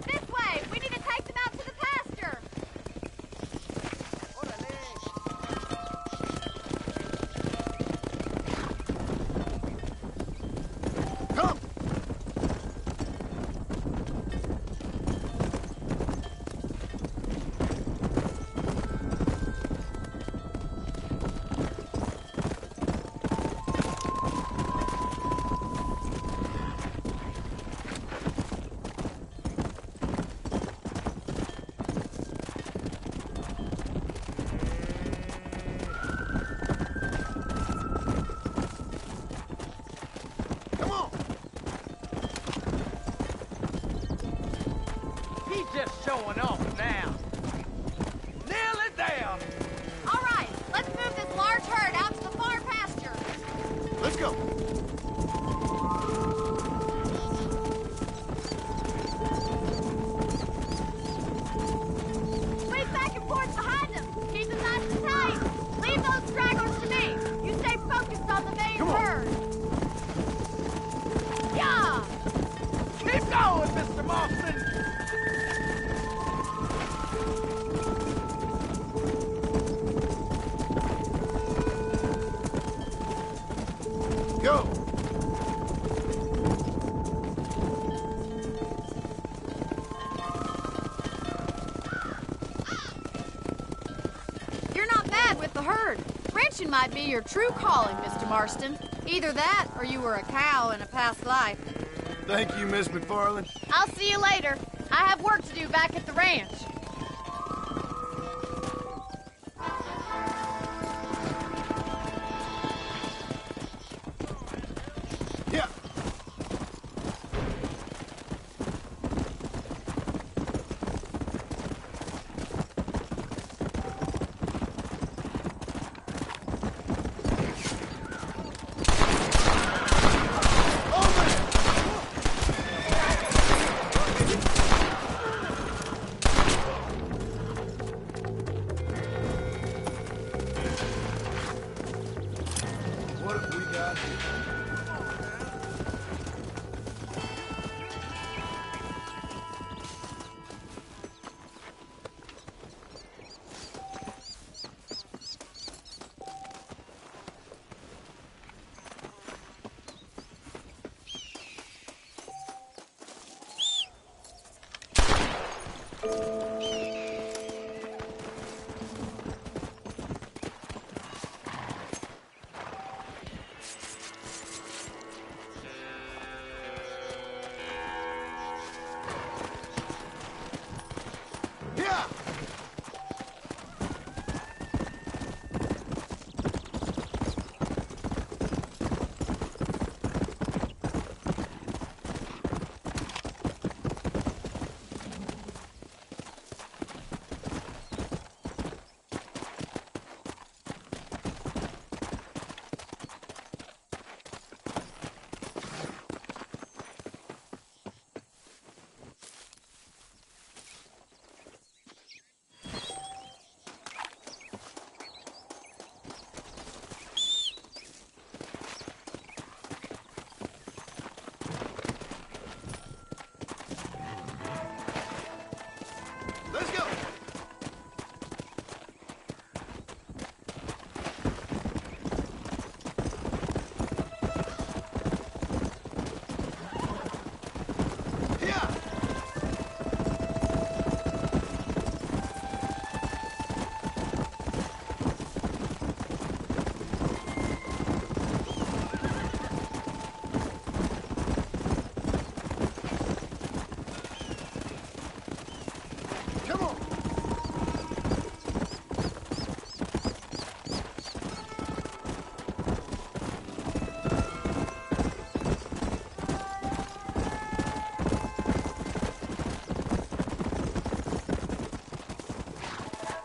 This way. We need to take them out to the pasture. Come. He's just showing off now. Nail it down. All right, let's move this large herd out to the far pasture. Let's go. Squeeze back and forth behind them. Keep them nice and tight. Leave those stragglers to me. You stay focused on the main herd. Yeah! Keep going, Mr. Marston. Go. Ranching might be your true calling, Mr. Marston. Either that, or you were a cow in a past life. Thank you, Miss McFarland. I'll see you later. I have work to do back at the ranch. Yeah. What have we got here? Yeah! Let's go! Yeah! Come on!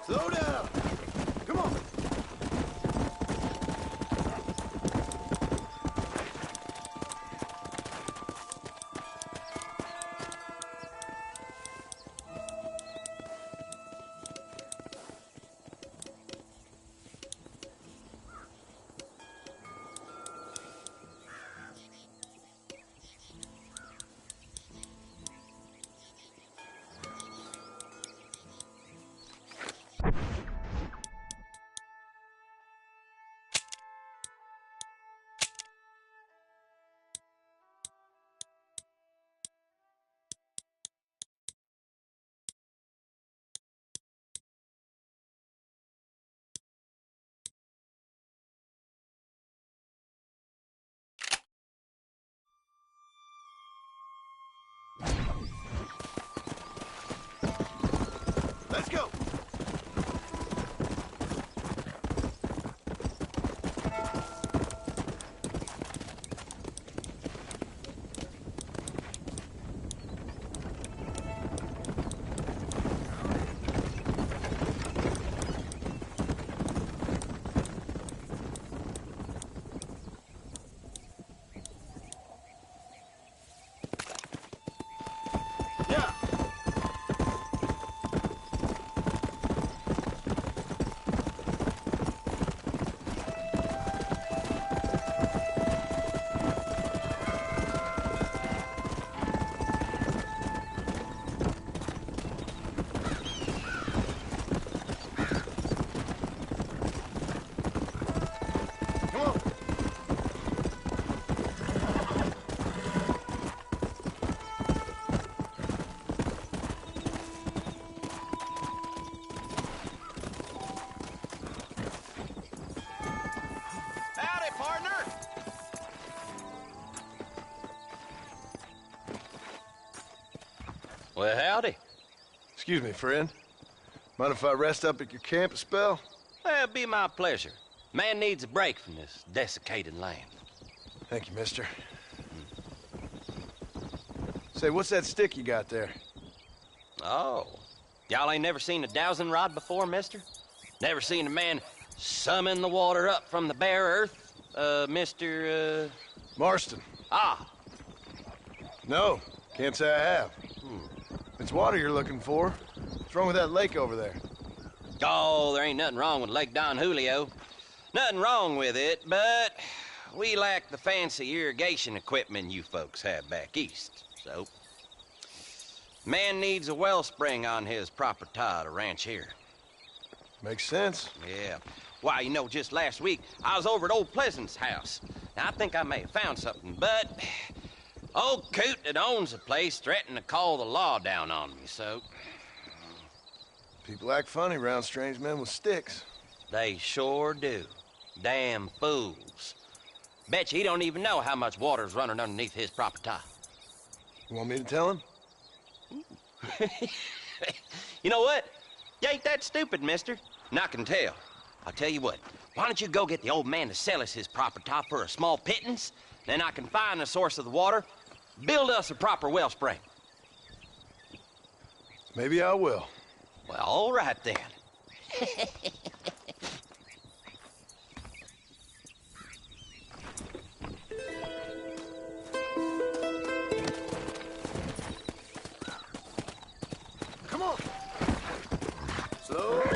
Slow down! Come on! Let's go! Yeah! Well, howdy. Excuse me, friend. Mind if I rest up at your camp a spell? Well, it'd be my pleasure. Man needs a break from this desiccated land. Thank you, mister. Say, what's that stick you got there? Oh. Y'all ain't never seen a dowsing rod before, mister? Never seen a man summon the water up from the bare earth? Mr. Marston. Ah. No, can't say I have. It's water you're looking for. What's wrong with that lake over there? Oh, there ain't nothing wrong with Lake Don Julio. Nothing wrong with it, but we lack the fancy irrigation equipment you folks have back east, so... Man needs a wellspring on his property to ranch here. Makes sense. Yeah. Why, you know, just last week, I was over at old Pleasant's house. Now, I think I may have found something, but... Old coot that owns the place threatened to call the law down on me, so... People act funny around strange men with sticks. They sure do. Damn fools. Bet you he don't even know how much water's running underneath his property. You want me to tell him? You know what? You ain't that stupid, mister. And I can tell. I'll tell you what. Why don't you go get the old man to sell us his property for a small pittance? Then I can find the source of the water, build us a proper wellspring. Maybe I will. Well, all right then. Come on. Slow up.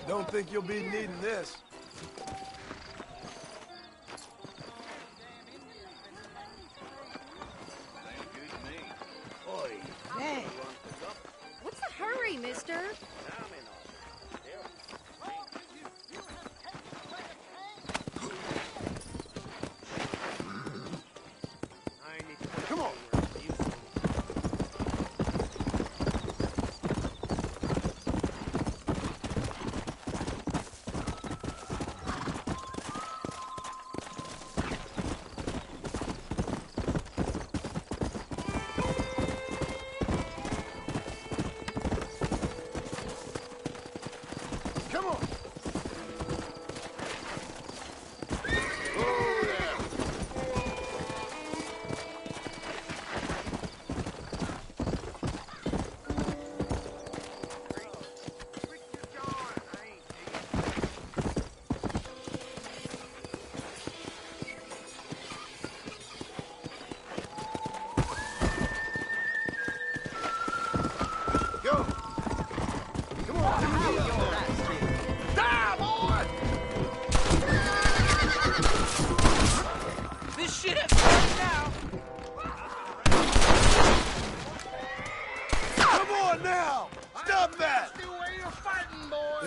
Don't think you'll be needing this. Hey. What's the hurry, mister? Come on.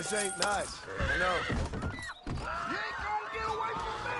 This ain't nice. I know. You ain't gonna get away from me!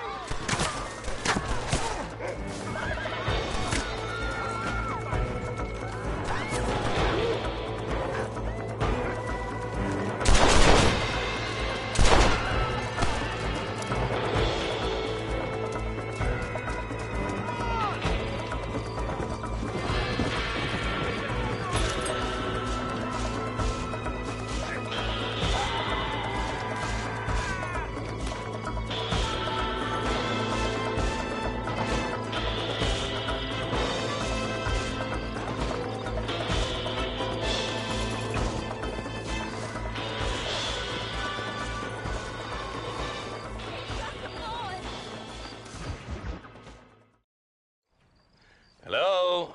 Hello?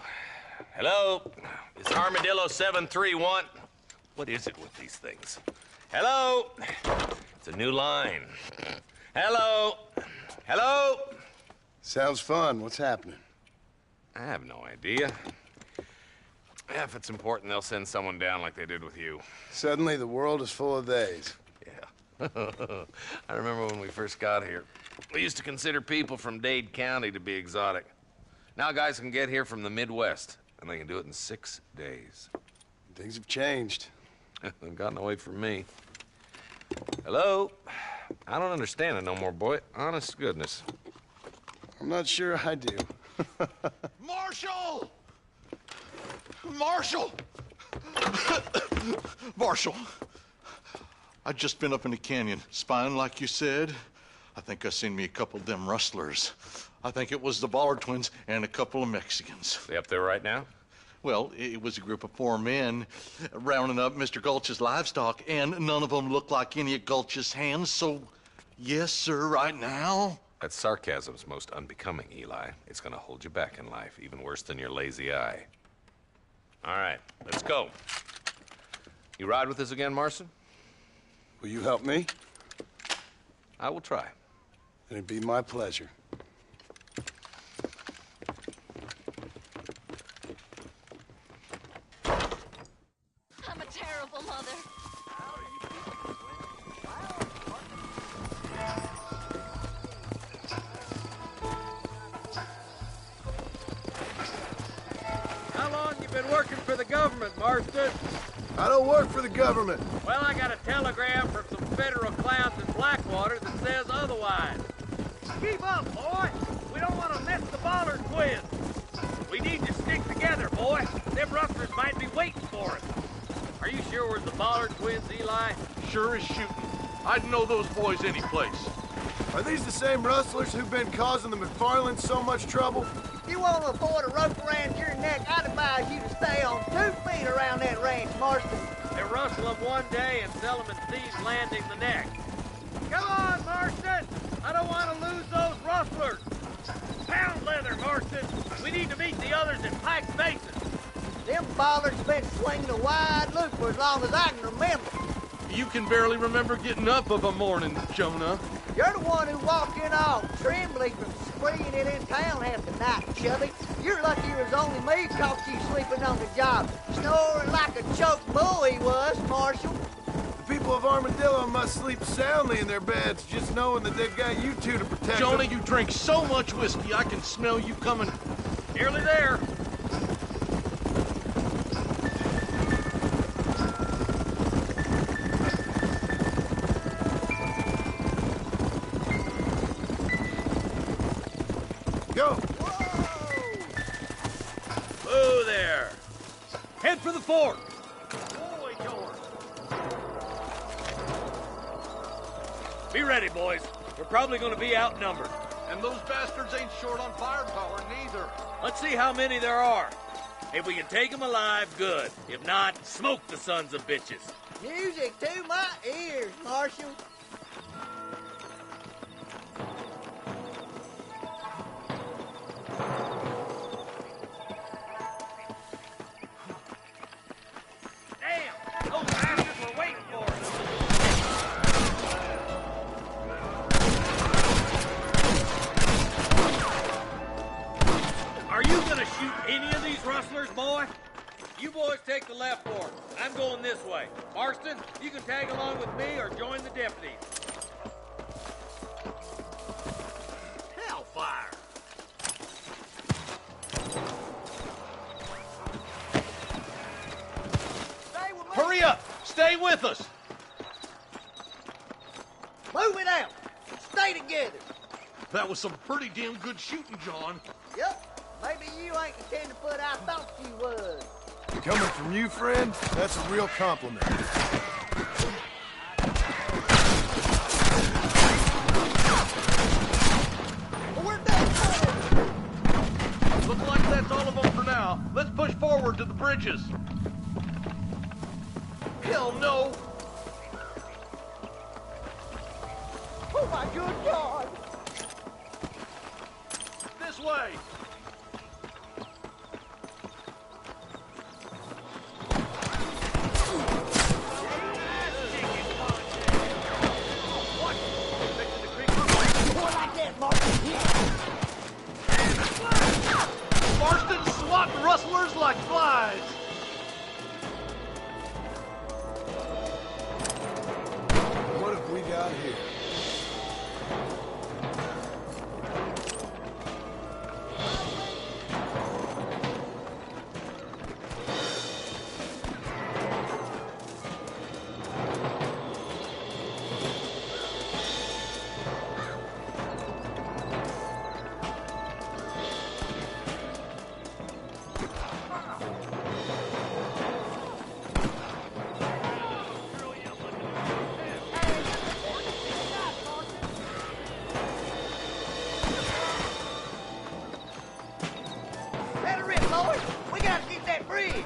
Hello? It's Armadillo 731. What is it with these things? Hello? It's a new line. Hello? Hello? Sounds fun. What's happening? I have no idea. Yeah, if it's important, they'll send someone down like they did with you. Suddenly, the world is full of theys. Yeah. I remember when we first got here. We used to consider people from Dade County to be exotic. Now guys can get here from the Midwest, and they can do it in 6 days. Things have changed. They've gotten away from me. Hello? I don't understand it no more, boy. Honest to goodness. I'm not sure I do. Marshal! Marshal! Marshal! I just been up in the canyon, spying like you said. I think I seen me a couple of them rustlers. I think it was the Ballard twins and a couple of Mexicans. They up there right now? Well, it was a group of 4 men rounding up Mr. Gulch's livestock, and none of them looked like any of Gulch's hands, so yes, sir, right now. That sarcasm's most unbecoming, Eli. It's gonna hold you back in life, even worse than your lazy eye. All right, let's go. You ride with us again, Marston? Will you help me? I will try. It'd be my pleasure. I'm a terrible mother. How long you been working for the government, Marston? I don't work for the government. Well, I got a telegram from some federal clowns in Blackwater that says otherwise. Keep up, boy. We don't want to miss the Ballard twins. We need to stick together, boy. Them rustlers might be waiting for us. Are you sure we're the Ballard twins, Eli? Sure as shooting. I'd know those boys any place. Are these the same rustlers who've been causing the McFarlands so much trouble? If you want to afford a rope around your neck, I'd advise you to stay on 2 feet around that ranch, Marston. They rustle them one day and sell them in Thieves' Landing the next. Come on, Marston! I don't want to lose those rustlers. Pound leather, Marston. We need to meet the others in Pike's Basin. Them bollards been swinging a wide loop for as long as I can remember. You can barely remember getting up of a morning, Jonah. You're the one who walked in all trembling from spreeing it in town half the night, Chubby. You're lucky it was only me caught you sleeping on the job. Snoring like a choked bull he was, Marshal. The people of Armadillo must sleep soundly in their beds, just knowing that they've got you two to protect Jonah, them. you drink so much whiskey, I can smell you coming. Nearly there. Go! Whoa there. Head for the fort. Boy, George. Be ready, boys. We're probably going to be outnumbered. And those bastards ain't short on firepower, neither. Let's see how many there are. If we can take them alive, good. If not, smoke the sons of bitches. Music to my ears, Marshal. Damn! Those bastards were waiting for us. Are you gonna shoot any of these rustlers, boy? You boys take the left fork. I'm going this way. Marston, you can tag along with me or join the deputies. Hellfire! Hurry up! Stay with us! Move it out! Stay together! That was some pretty damn good shooting, John. Yep. Maybe you ain't the tenderfoot I thought you was. Coming from you, friend, that's a real compliment. We're done. Looks like that's all of them for now. Let's push forward to the bridges. Hell no! Oh my good God! This way! More like that, Marston. Marston's swatting rustlers like flies! What have we got here? Let her rip, boys. We gotta get that bridge.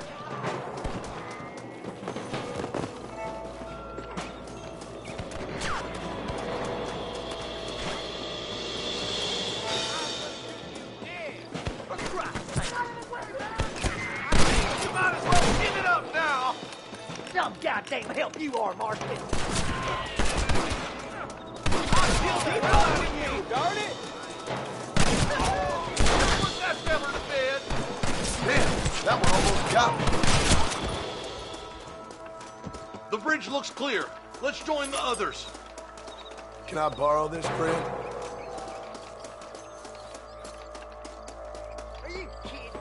You might as well give it up now! Some goddamn help you are, Marston. Keep going with you, darn it! Put that feather to bed! Man, that one almost got me. The bridge looks clear. Let's join the others. Can I borrow this, friend? Are you kidding?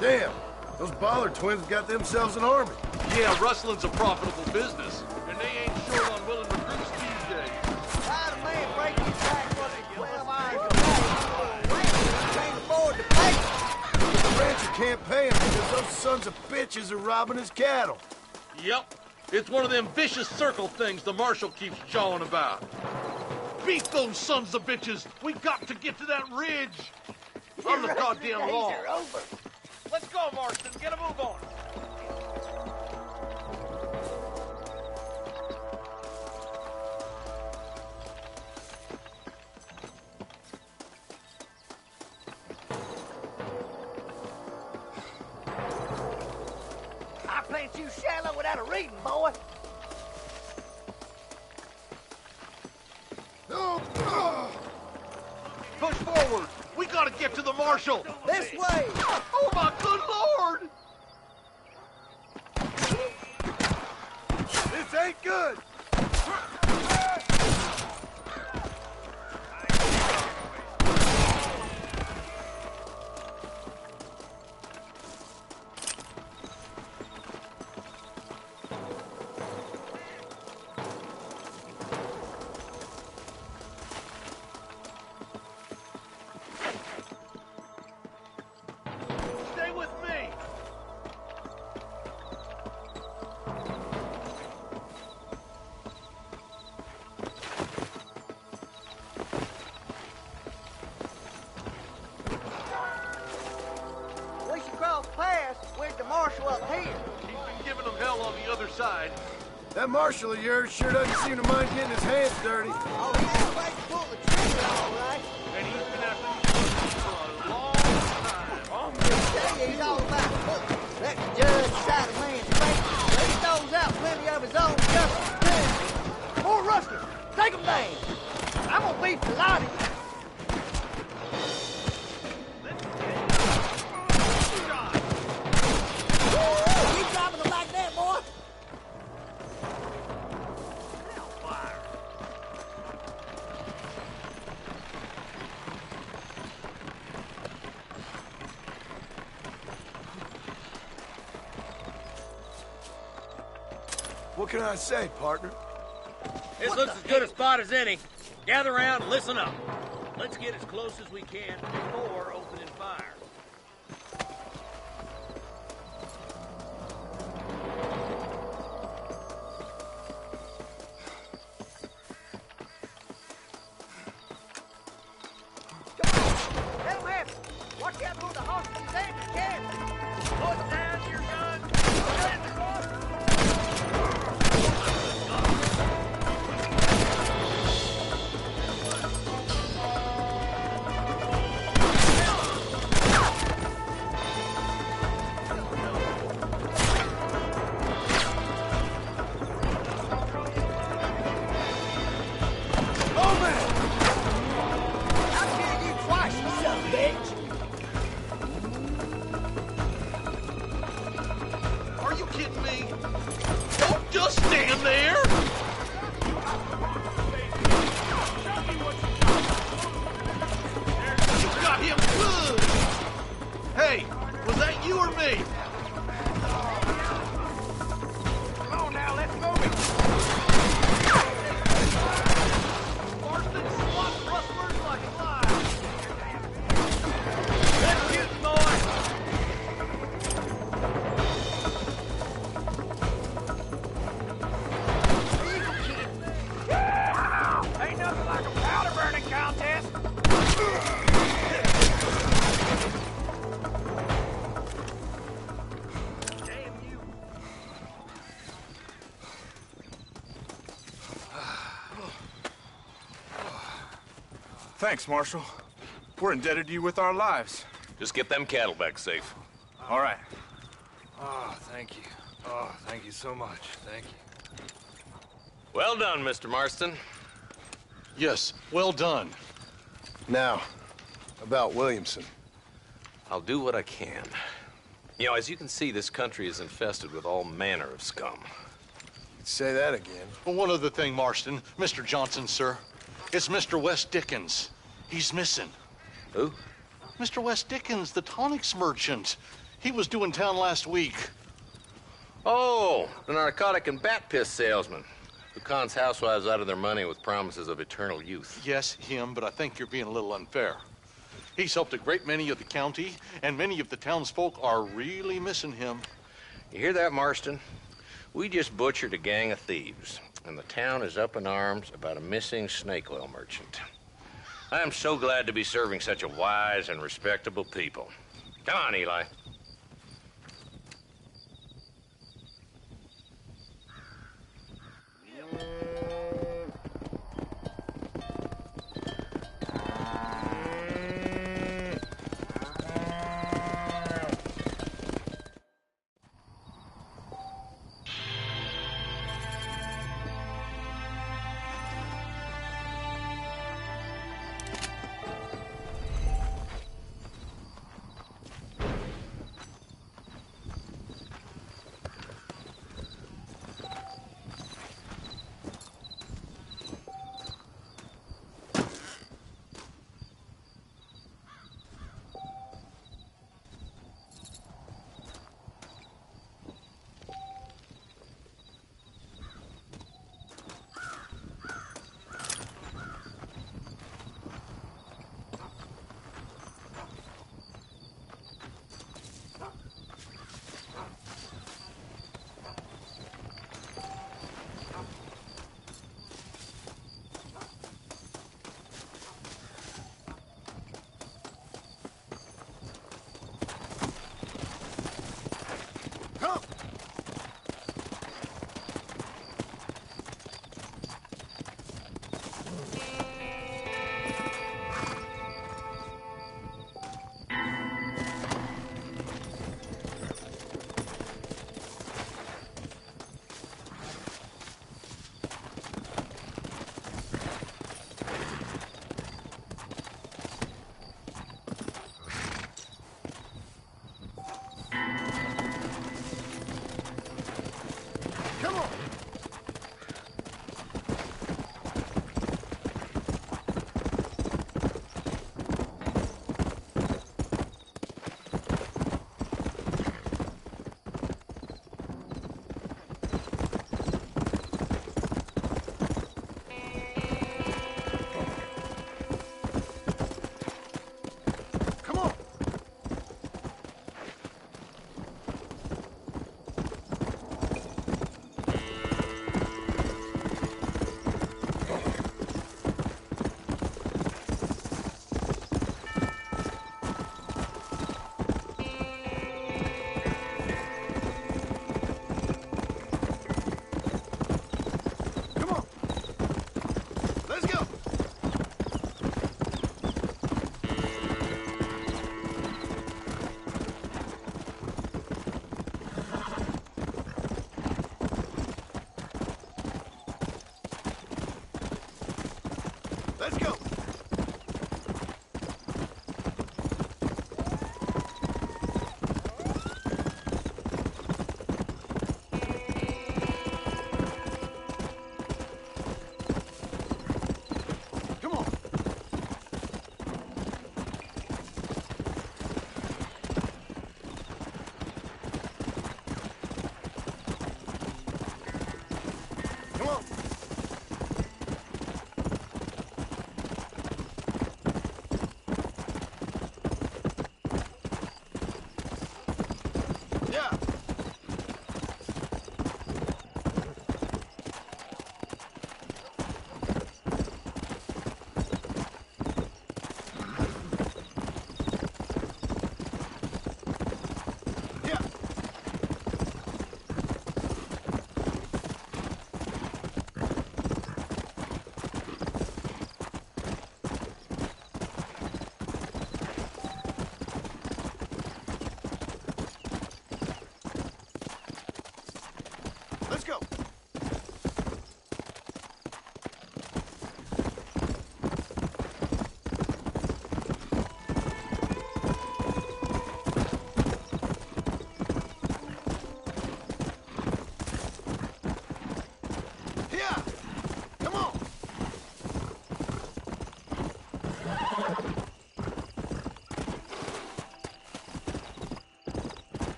Damn, those Bollard twins got themselves an army. Yeah, rustling's a profitable business, and they ain't short on willing recruits these days. Why'd a man break his back for 12 hours a day? Rancher can't afford to pay. But the rancher can't pay him because those sons of bitches are robbing his cattle. Yep, it's one of them vicious circle things the marshal keeps jawing about. Beat those sons of bitches! We got to get to that ridge! On the goddamn law! Over. Let's go, Marston. Get a move on. I plant you shallow without a reading, boy. Push forward. We gotta get to the marshal. This way. Oh, my good Lord! This ain't good. right. That marshal of yours sure doesn't seem to mind getting his hands dirty. Oh, he's afraid to pull the trigger, all right. And he's been after you for a long time. Tell you, he's all about let the judge decide a man's fate. He throws out plenty of his own justice, too. More rustlers, take them down. I'm gonna be delighted. Keep dropping them like that, boy. What can I say, partner? This looks as good a spot as any. Gather around and listen up. Let's get as close as we can before opening fire. Let him have it. Watch out for the hospital and you can. Put down your gun. Are you kidding me? Don't just stand there! You got him good! Hey, was that you or me? Come on now, let's move it. Marston swats rustlers like flies. Let's get him, boy! Ain't nothing like a powder burning contest. Damn you. Thanks, Marshal. We're indebted to you with our lives. Just get them cattle back safe. All right. Oh, thank you. Oh, thank you so much. Thank you. Well done, Mr. Marston. Yes, well done. Now, about Williamson. I'll do what I can. You know, as you can see, this country is infested with all manner of scum. Say that again. Well, one other thing, Marston. Mr. Johnson, sir. It's Mr. Wes Dickens. He's missing. Who? Mr. Wes Dickens, the tonics merchant. He was due in town last week. Oh, the narcotic and bat piss salesman who cons housewives out of their money with promises of eternal youth. Yes, him, but I think you're being a little unfair. He's helped a great many of the county, and many of the townsfolk are really missing him. You hear that, Marston? We just butchered a gang of thieves, and the town is up in arms about a missing snake oil merchant. I am so glad to be serving such a wise and respectable people. Come on, Eli.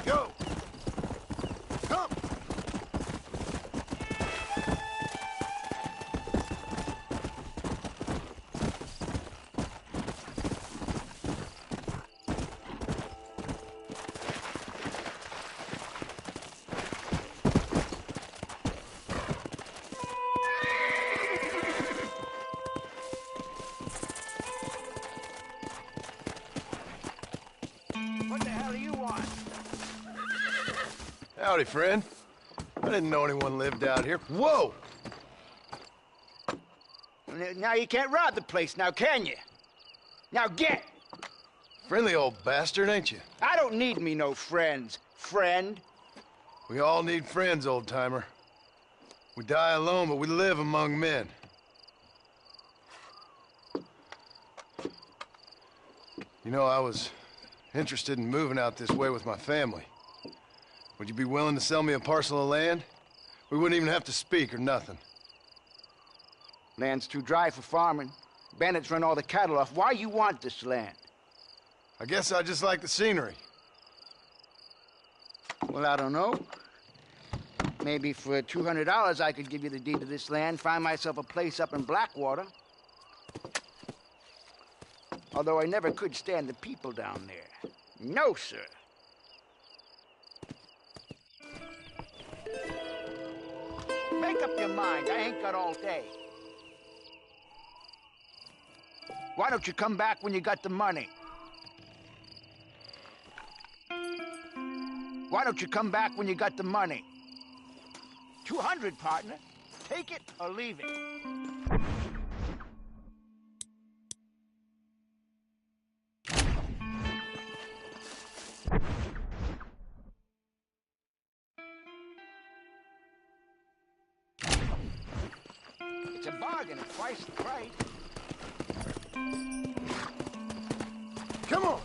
Go! Come! What the hell do you want? Howdy, friend. I didn't know anyone lived out here. Whoa! Now you can't rob the place now, can you? Now get! Friendly old bastard, ain't you? I don't need me no friends, friend. We all need friends, old-timer. We die alone, but we live among men. You know, I was interested in moving out this way with my family. Would you be willing to sell me a parcel of land? We wouldn't even have to speak or nothing. Land's too dry for farming. Bandits run all the cattle off. Why you want this land? I guess I just like the scenery. Well, I don't know. Maybe for $200 I could give you the deed to this land, find myself a place up in Blackwater. Although I never could stand the people down there. No, sir. Make up your mind. I ain't got all day. Why don't you come back when you got the money? Why don't you come back when you got the money? 200, partner. Take it or leave it. It's a bargain at twice the price. Come on!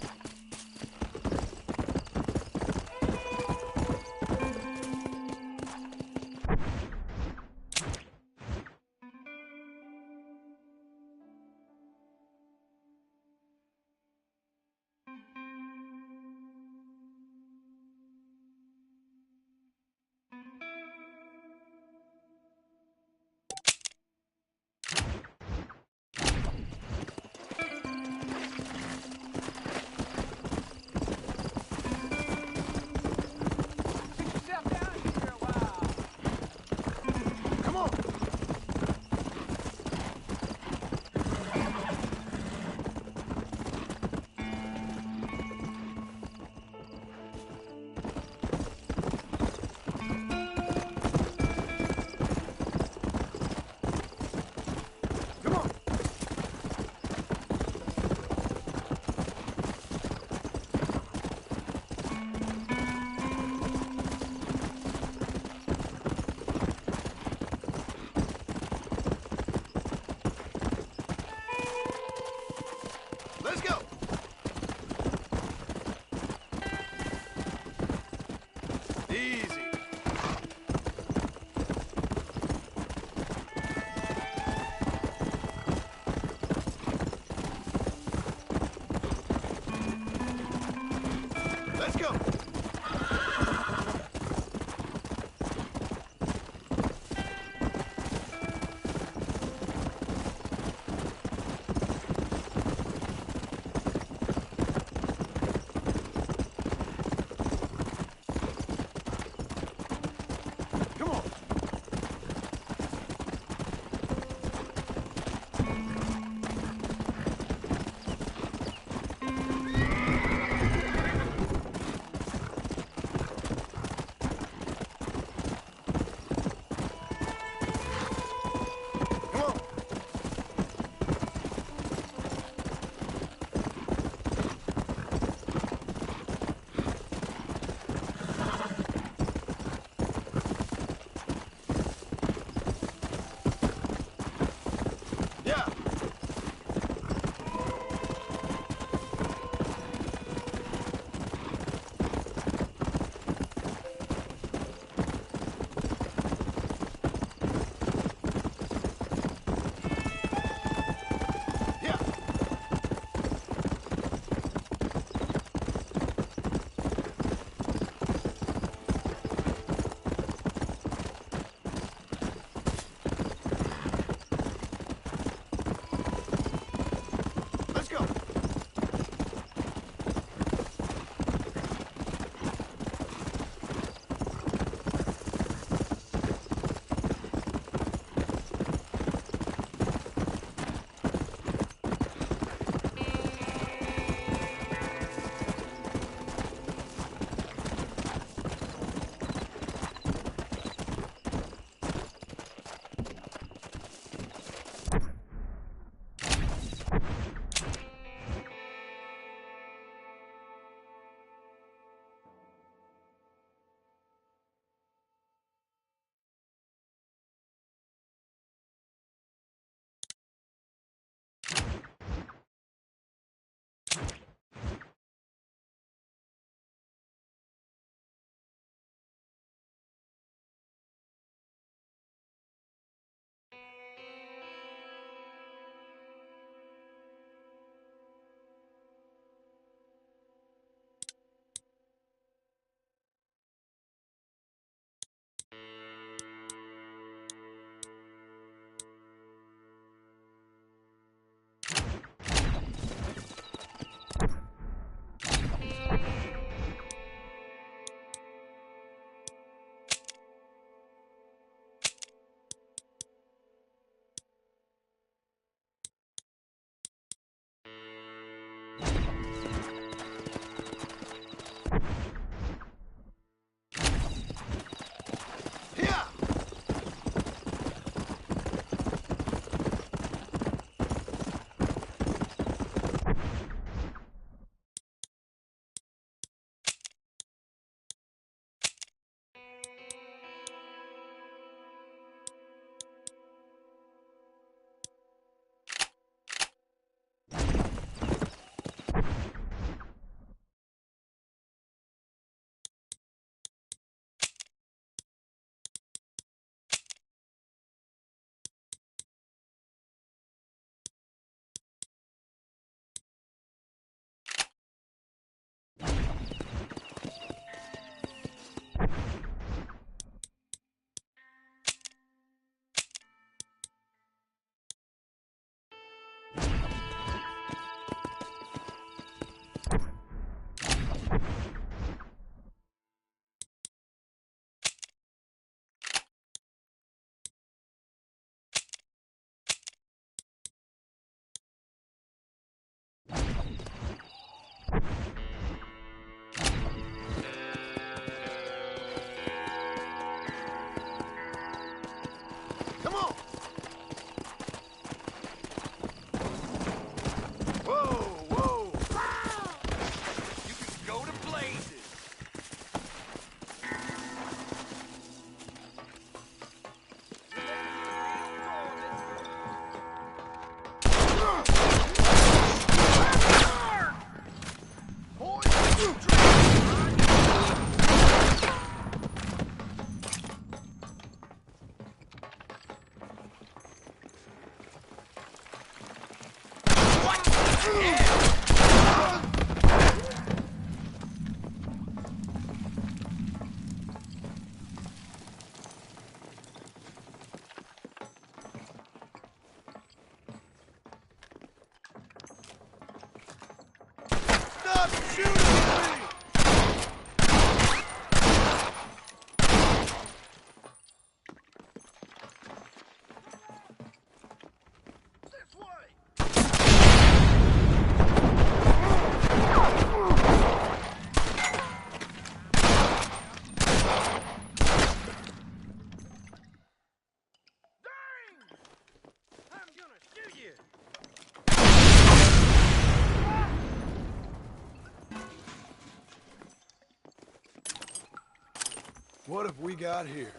What have we got here?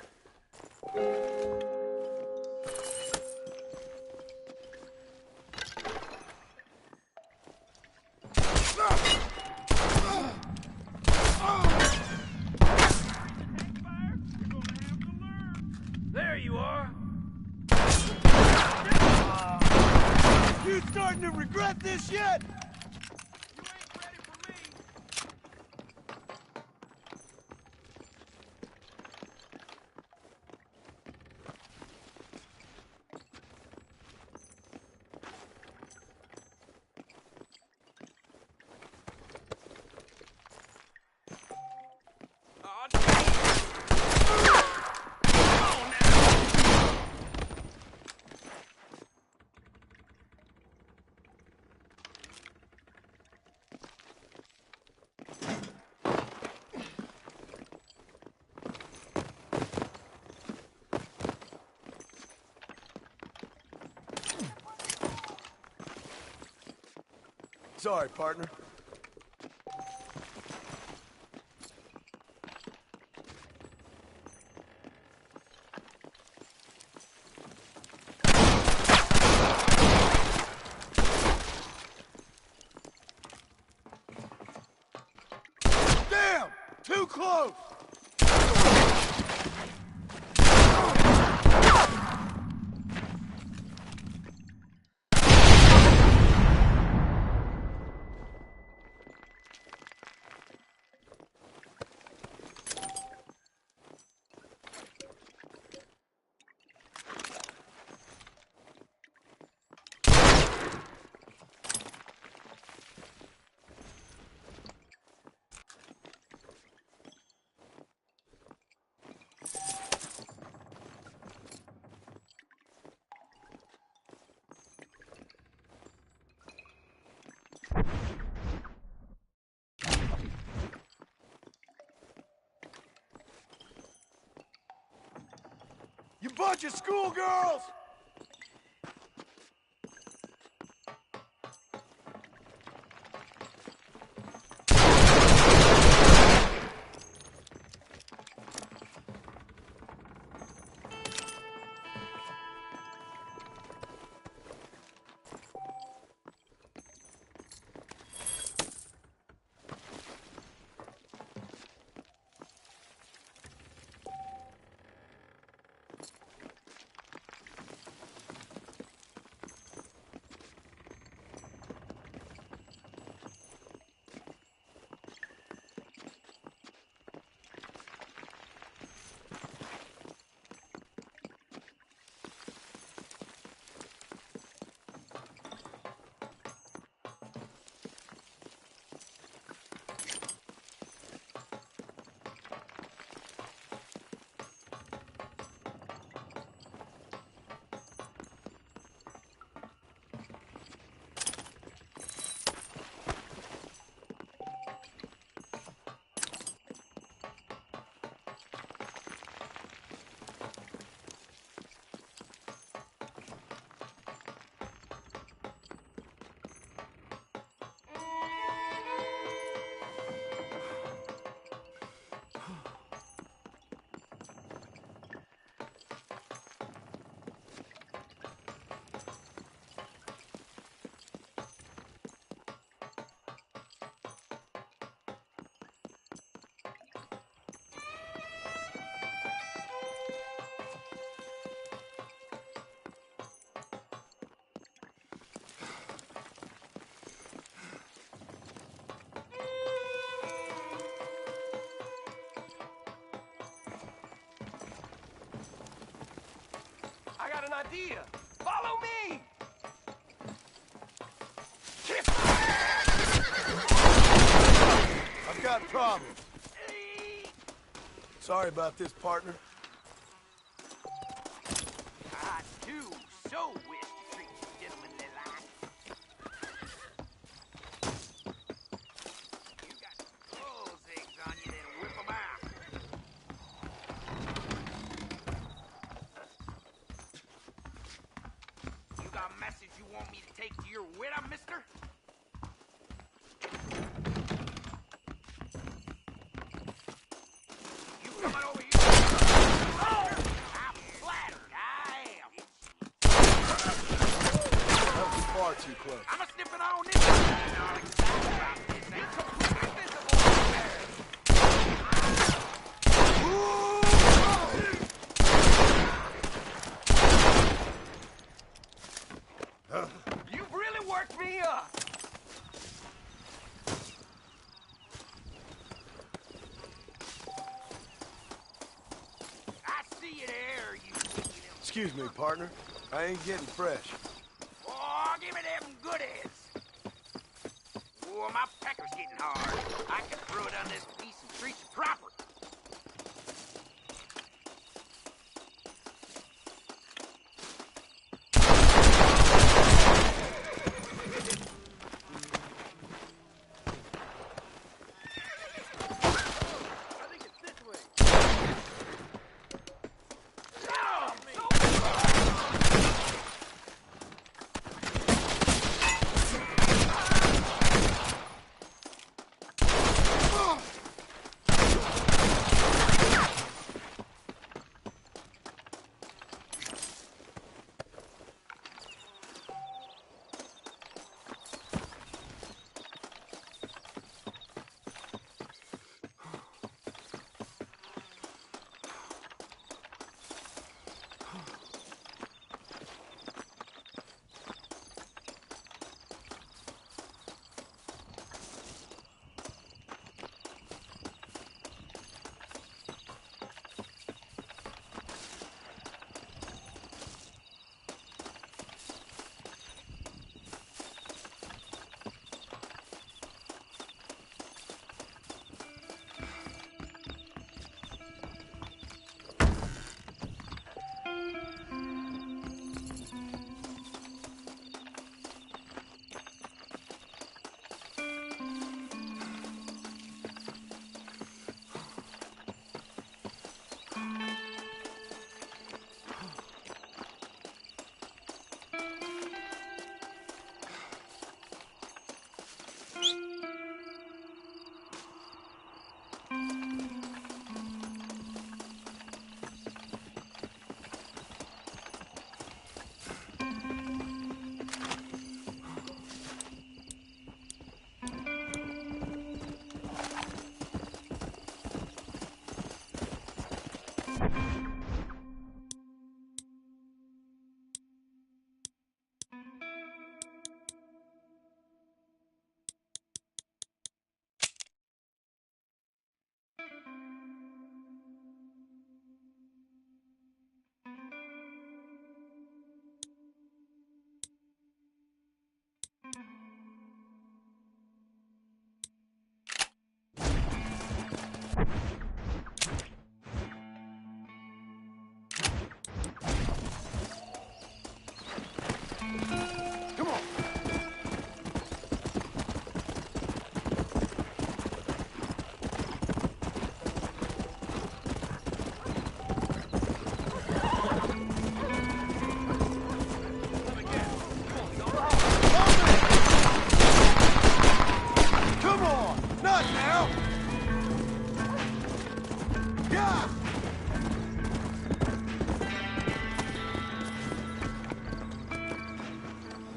There you are. You starting to regret this yet? Sorry, partner. Damn! Too close! You bunch of schoolgirls! I got an idea. Follow me! I've got problems. Sorry about this, partner. I do so wish to treat you gentlemanly like. You got those eggs on you, then whip them out. You got a message you want me to take to your widow, mister? You coming over here? Excuse me, partner. I ain't getting fresh. Oh, give me them goodies. Oh, my pecker's getting hard. I can throw it on this piece and treat you proper.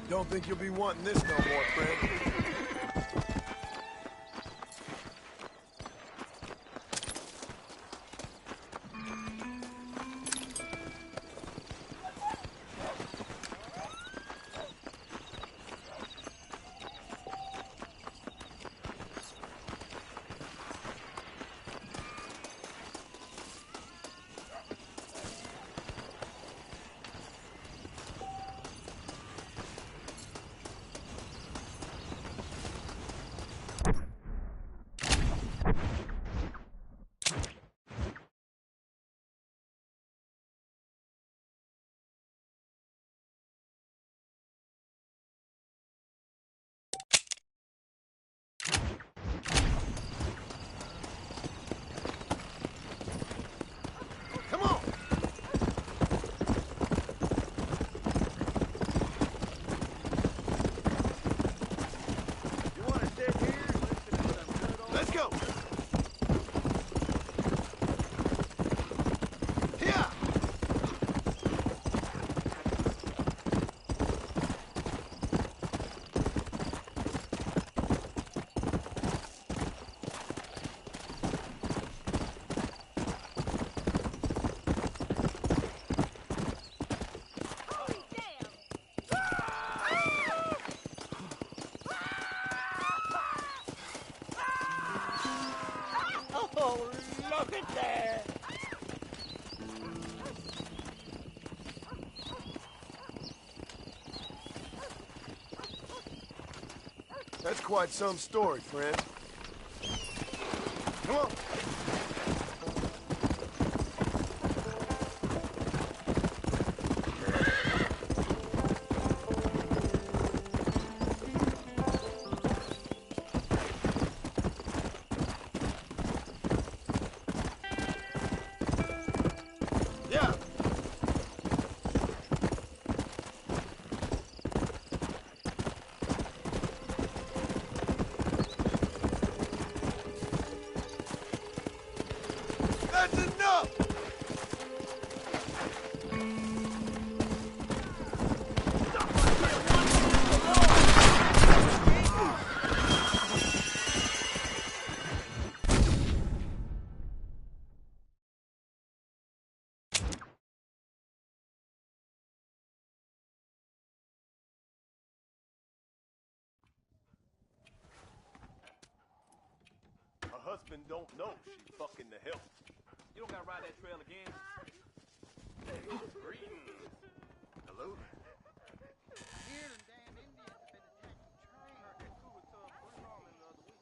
Don't think you'll be wanting this no more, friend. Oh, look at that! That's quite some story, friend. Come on. That's enough! Her husband don't know she fucking the help. You don't gotta ride that trail again. Greetings. Hello. Here, them damn Indians have been attacking trains. Heard that coup was pretty wrong the other week.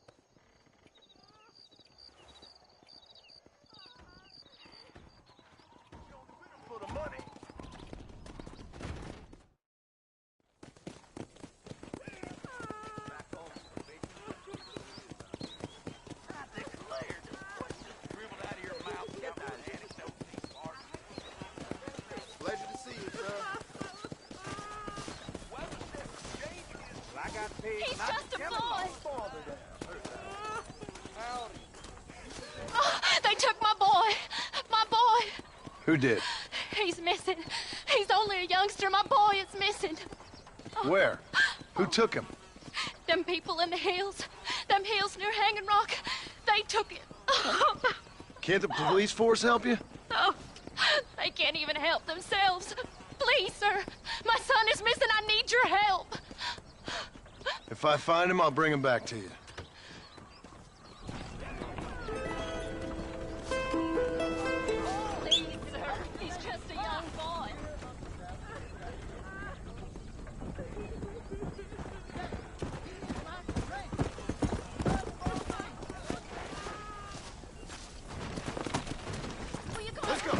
For the money. Back home, baby. I declare this voice just dribbled out of your mouth. Get that anecdote, these parts. Pleasure to see you, sir. Well, I got paid. He's not just to a kill boy. him. Father down. Howdy. Oh, they took my boy. My boy. Who did? He's missing. He's only a youngster. My boy is missing. Where? Who took him? Them people in the hills. Them hills near Hanging Rock. They took it. Can't the police force help you? Oh, they can't even help themselves. Please, sir. My son is missing. I need your help. If I find him, I'll bring him back to you. Please, sir. He's just a young boy. Let's go.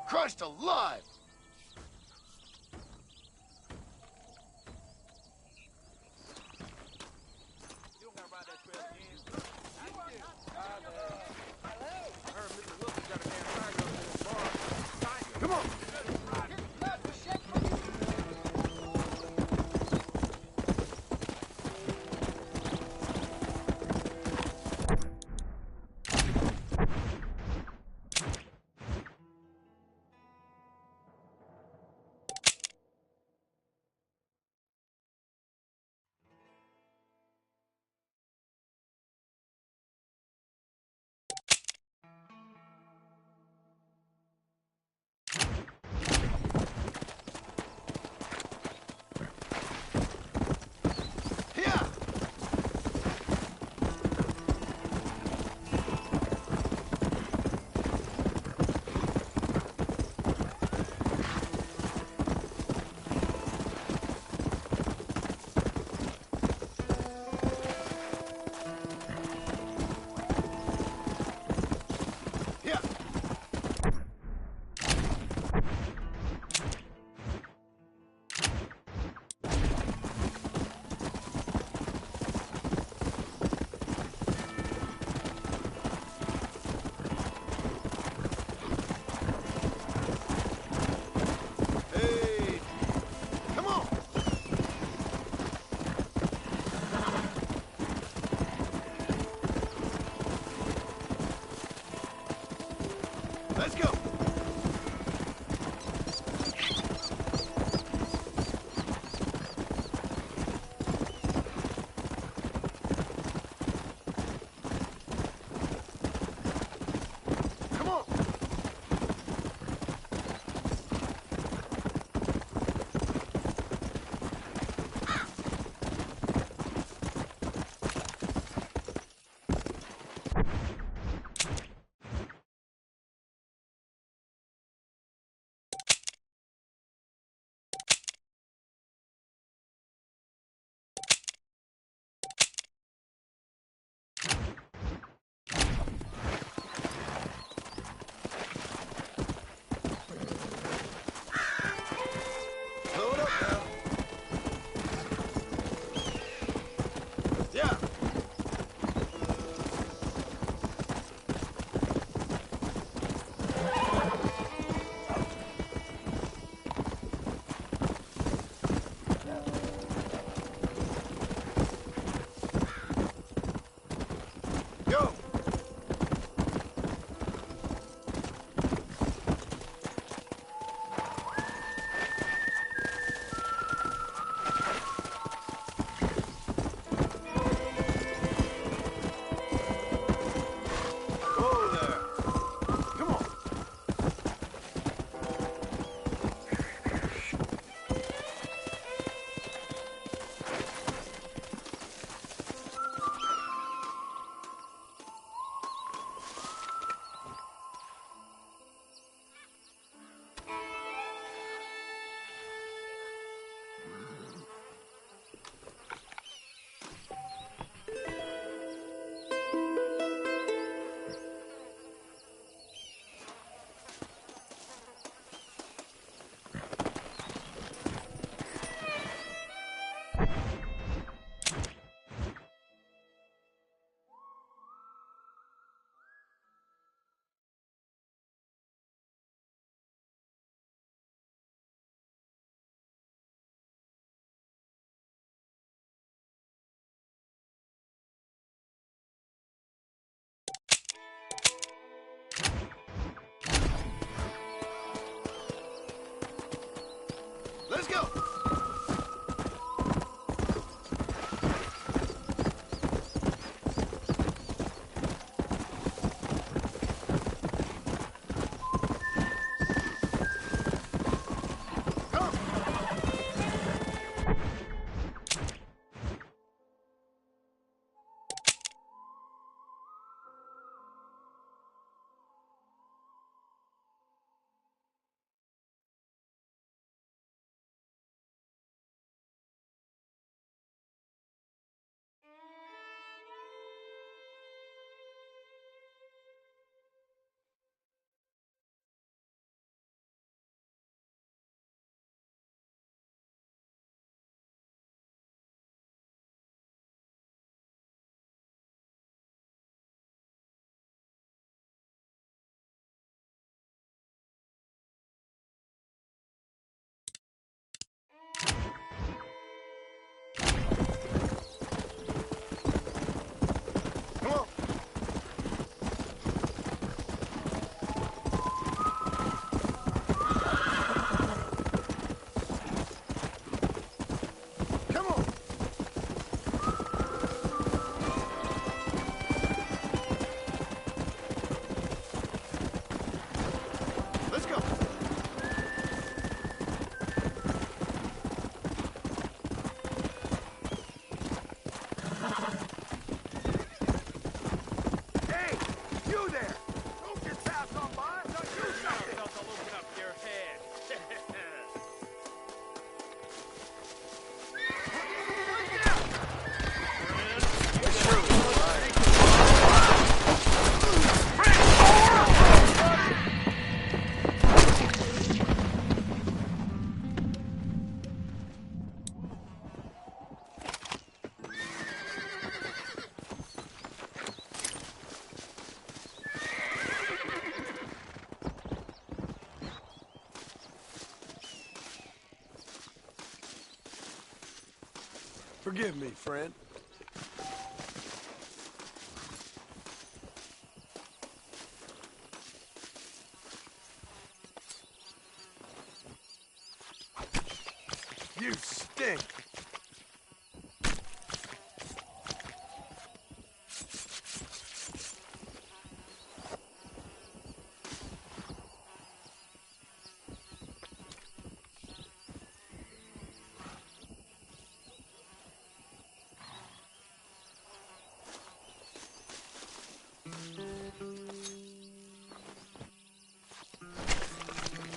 Christ alive! You don't gotta ride that trail again. I heard Mr. Wilson got a damn tiger up in his bar. Come on! Let's go. Come on. Forgive me, friend. You stink.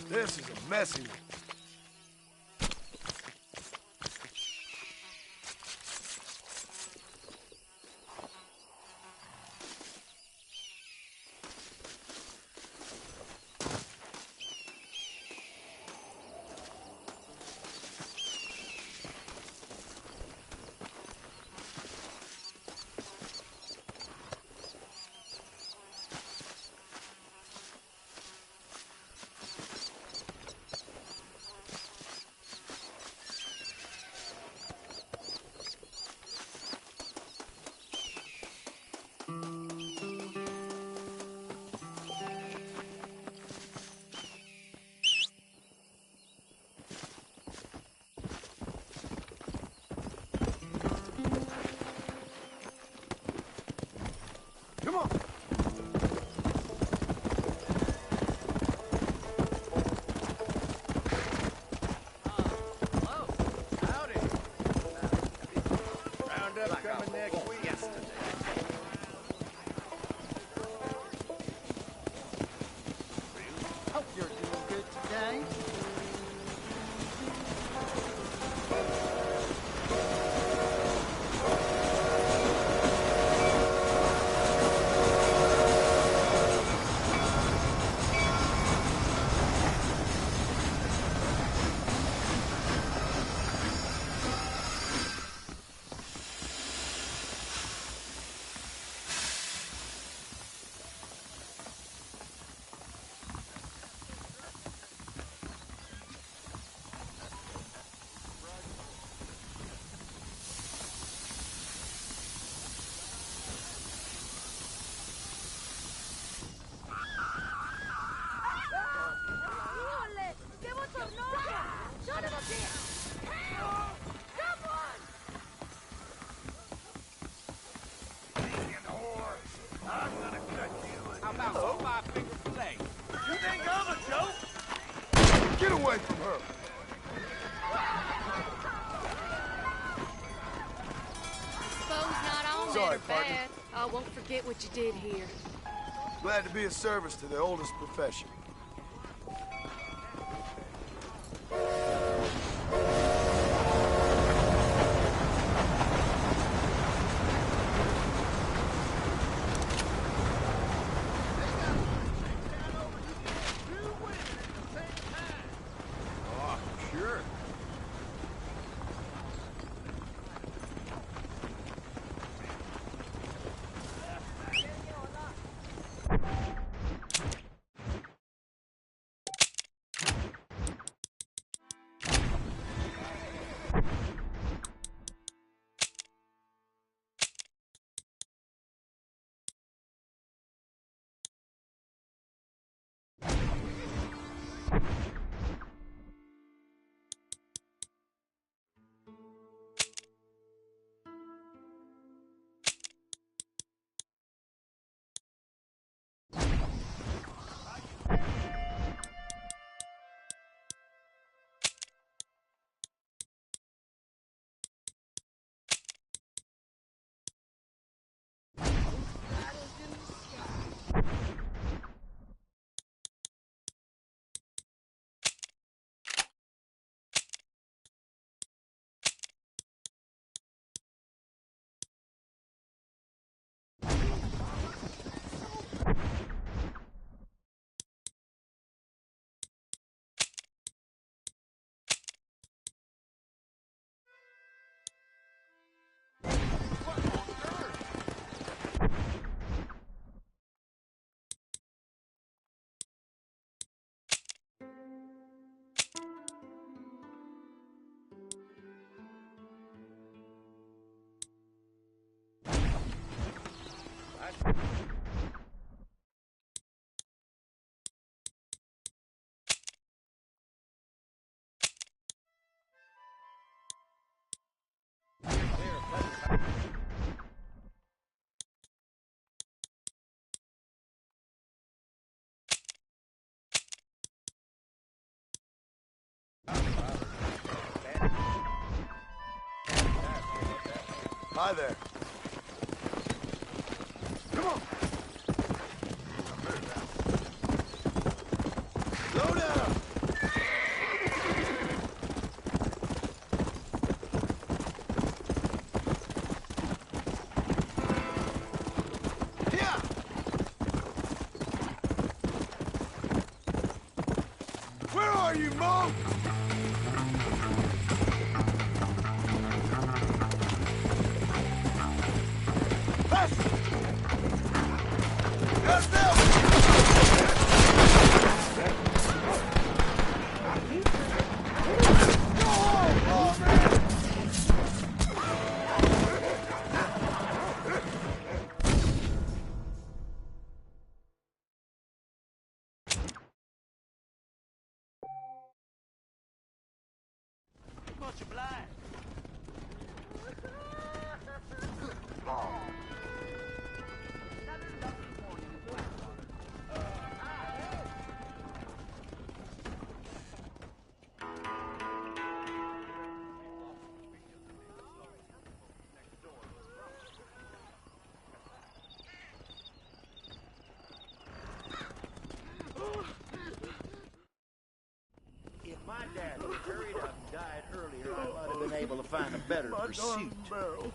This is a messy one. Come on. Hello. Howdy. Roundup coming next week. Hope you're doing good today. Get away from her! Suppose not all men Sorry, are partner. bad. I won't forget what you did here. Glad to be of service to the oldest profession. Hi there. Come on. Slow down. Yeah. Where are you, Mom? Much obliged. If my dad had hurried up and died earlier, I might have been able to find a better pursuit. Hello?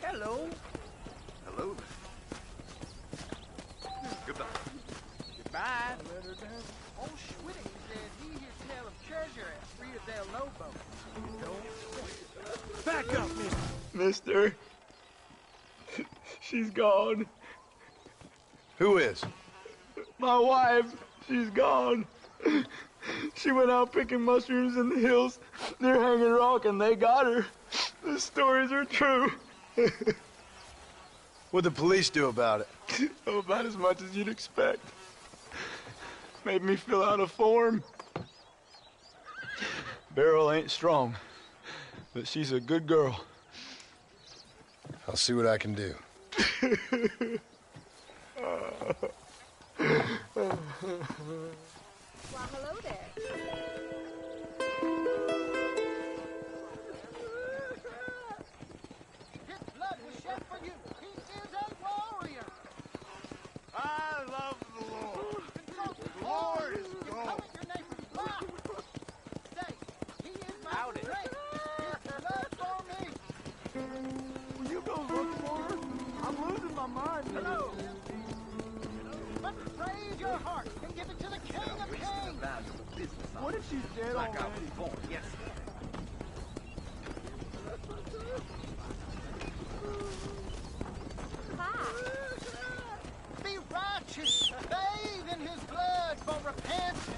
Hello? Hello there. Goodbye. Goodbye. Old Schwitting said he hear tell of treasure at Rio del Lobo. Back up, Mister. She's gone. Who is? My wife. She's gone. She went out picking mushrooms in the hills near Hanging Rock, and they got her. The stories are true. What'd the police do about it? Oh, about as much as you'd expect. Made me fill out a form. Beryl ain't strong, but she's a good girl. I'll see what I can do. Well, hello there. His blood was shed for you. He is a warrior. I love the Lord. The Lord is gone. Your neighbor's blood. Say, he is my friend. His blood for me. Will you go look for her? I'm losing my mind. Hello. But praise your heart and give it to the King of Kings. What if she's dead already? Yes. Be righteous, bathe in his blood for repentance.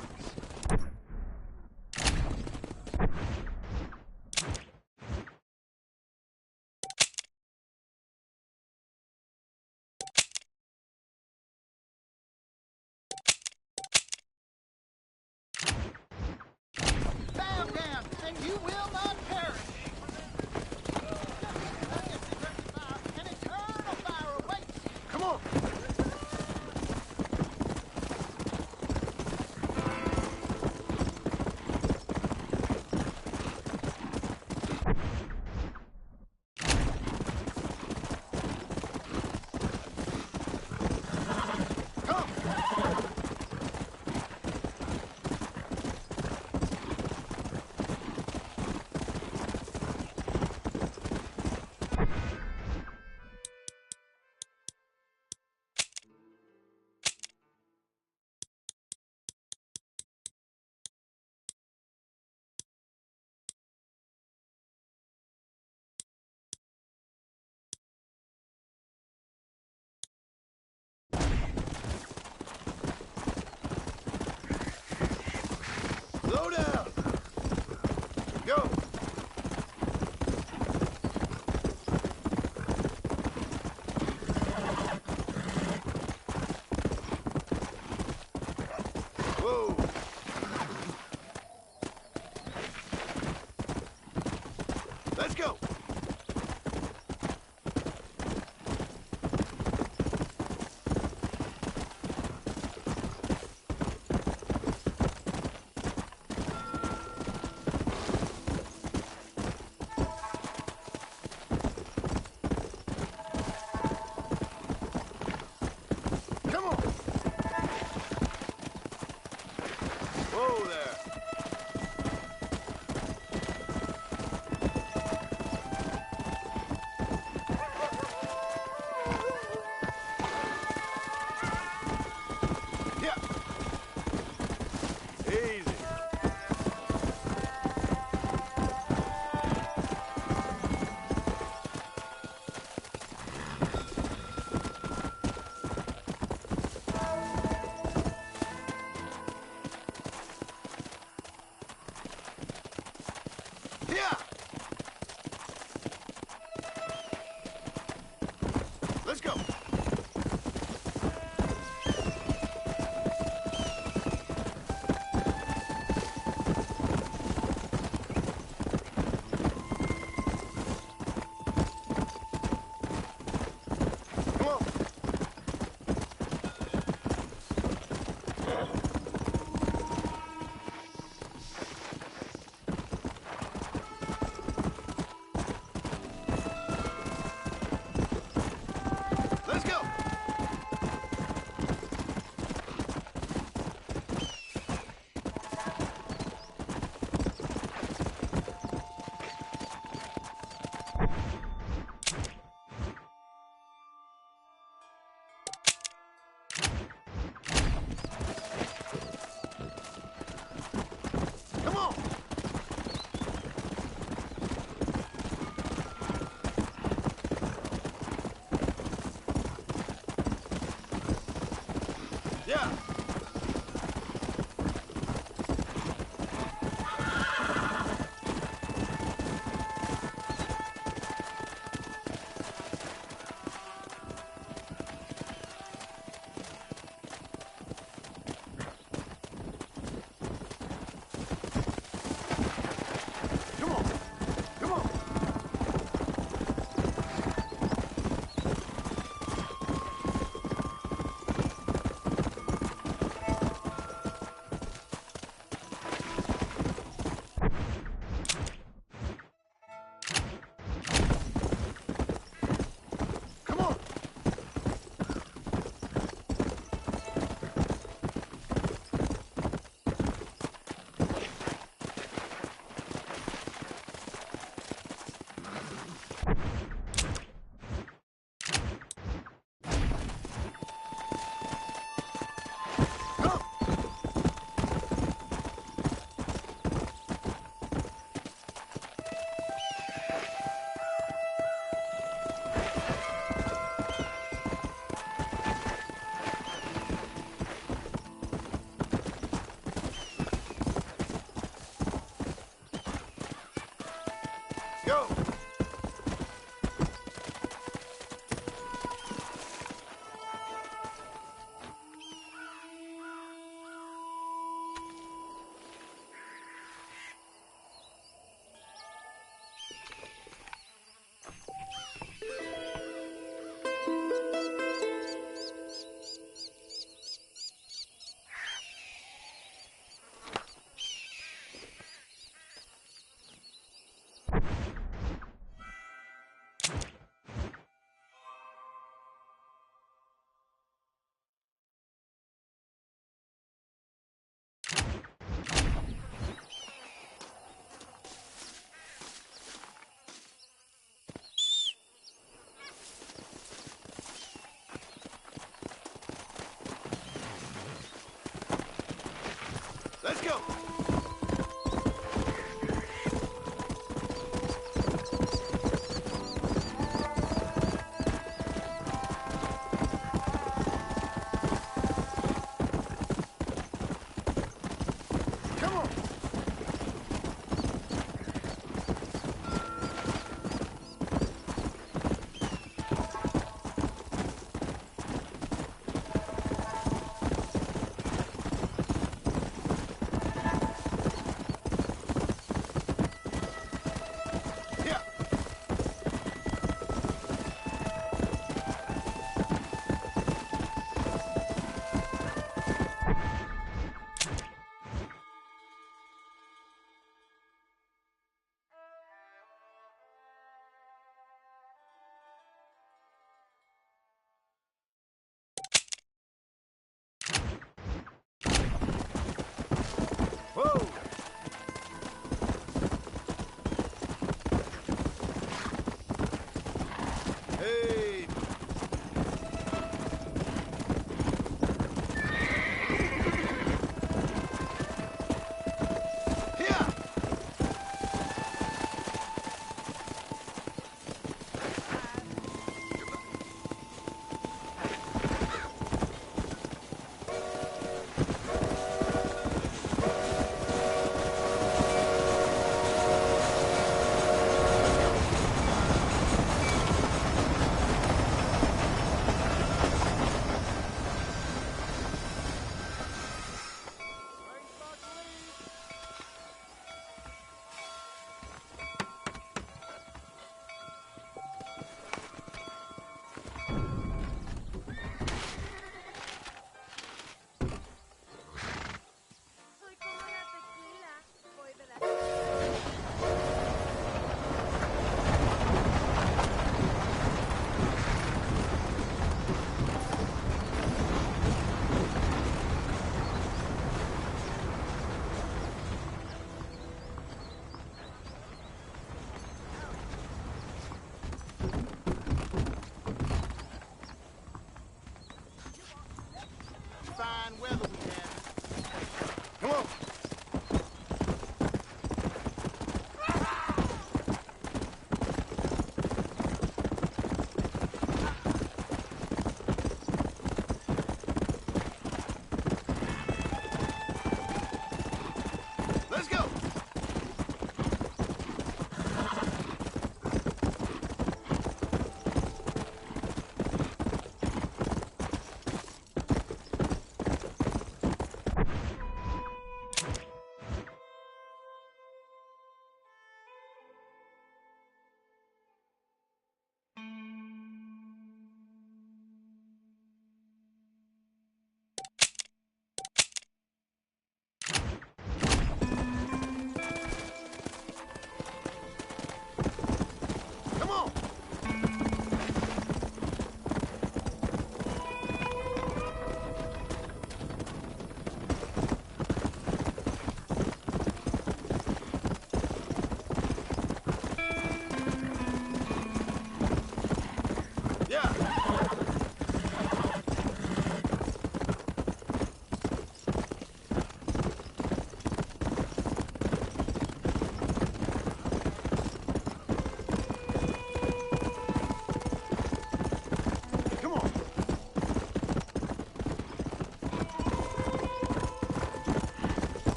Bow down, and you will not perish. An eternal fire awaits. Come on. Slow down. Go. Whoa. Let's go. Yeah. Let's go. Yeah. Come on. Come on. Come on. Go.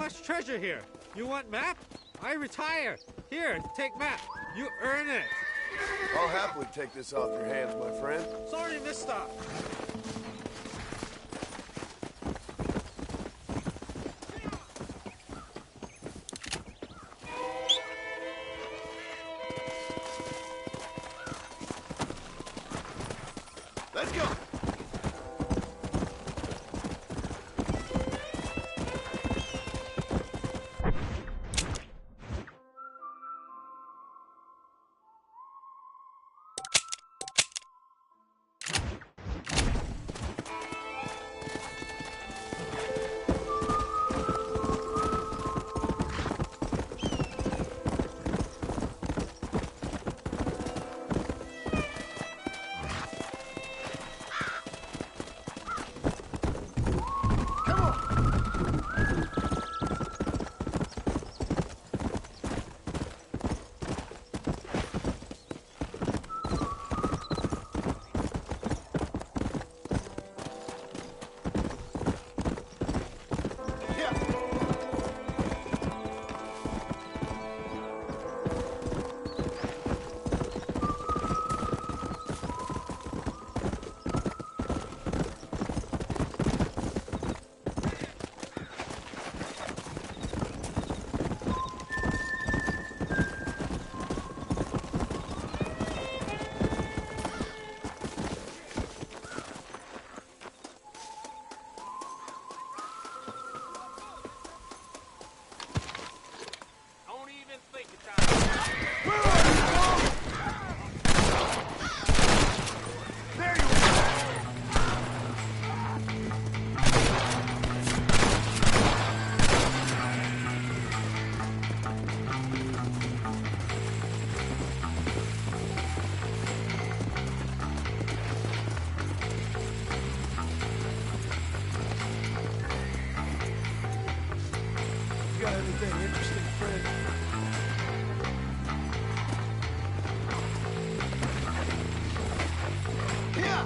much treasure here. You want map? I retire. Here, take map. You earn it. I'll happily take this off your hands, my friend. Sorry, mister. Let's go. Got anything interesting, friend? Yeah!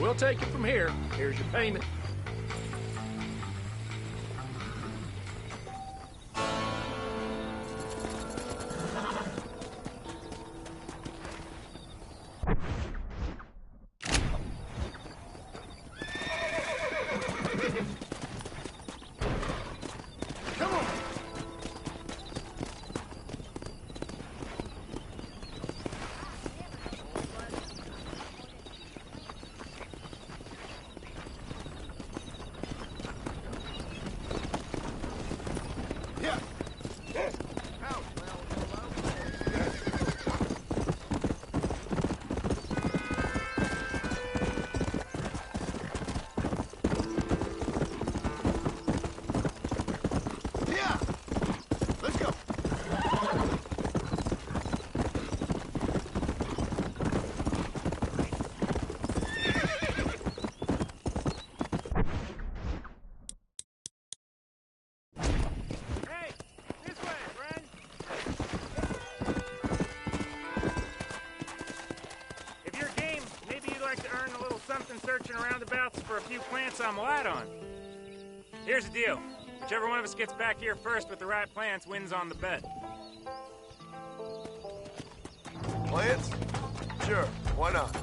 We'll take it from here. Here's your payment. Searching roundabouts for a few plants I'm light on. Here's the deal. Whichever one of us gets back here first with the right plants wins on the bet. Plants? Sure, why not?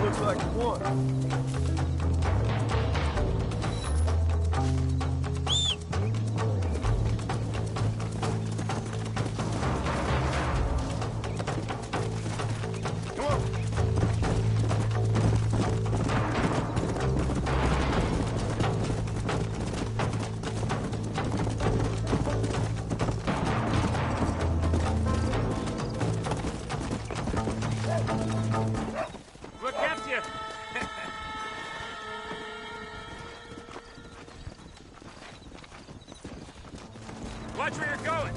Looks like one. Watch where you're going.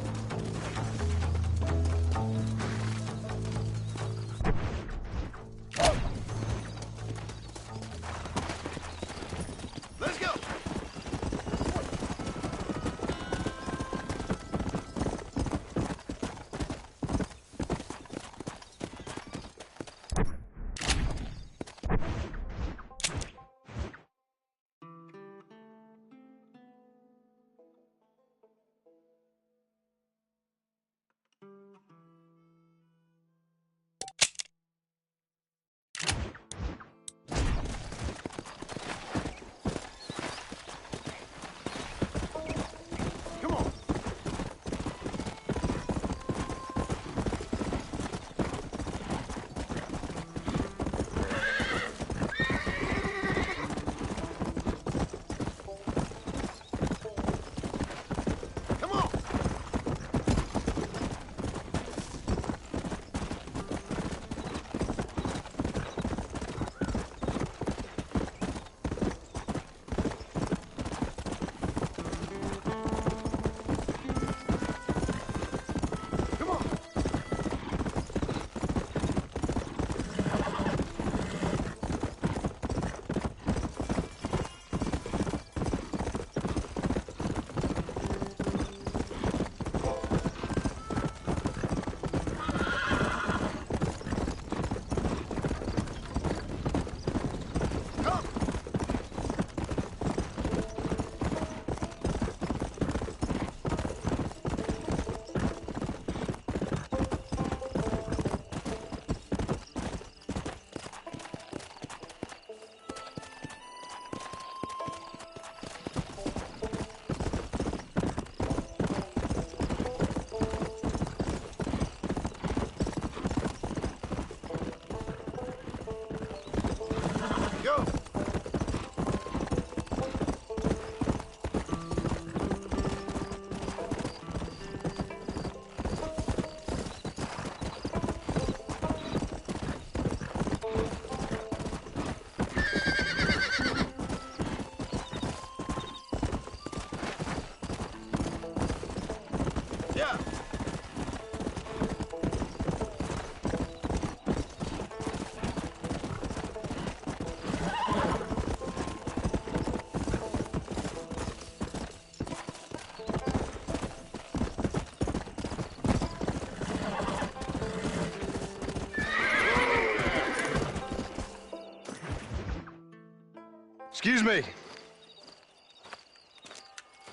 Excuse me.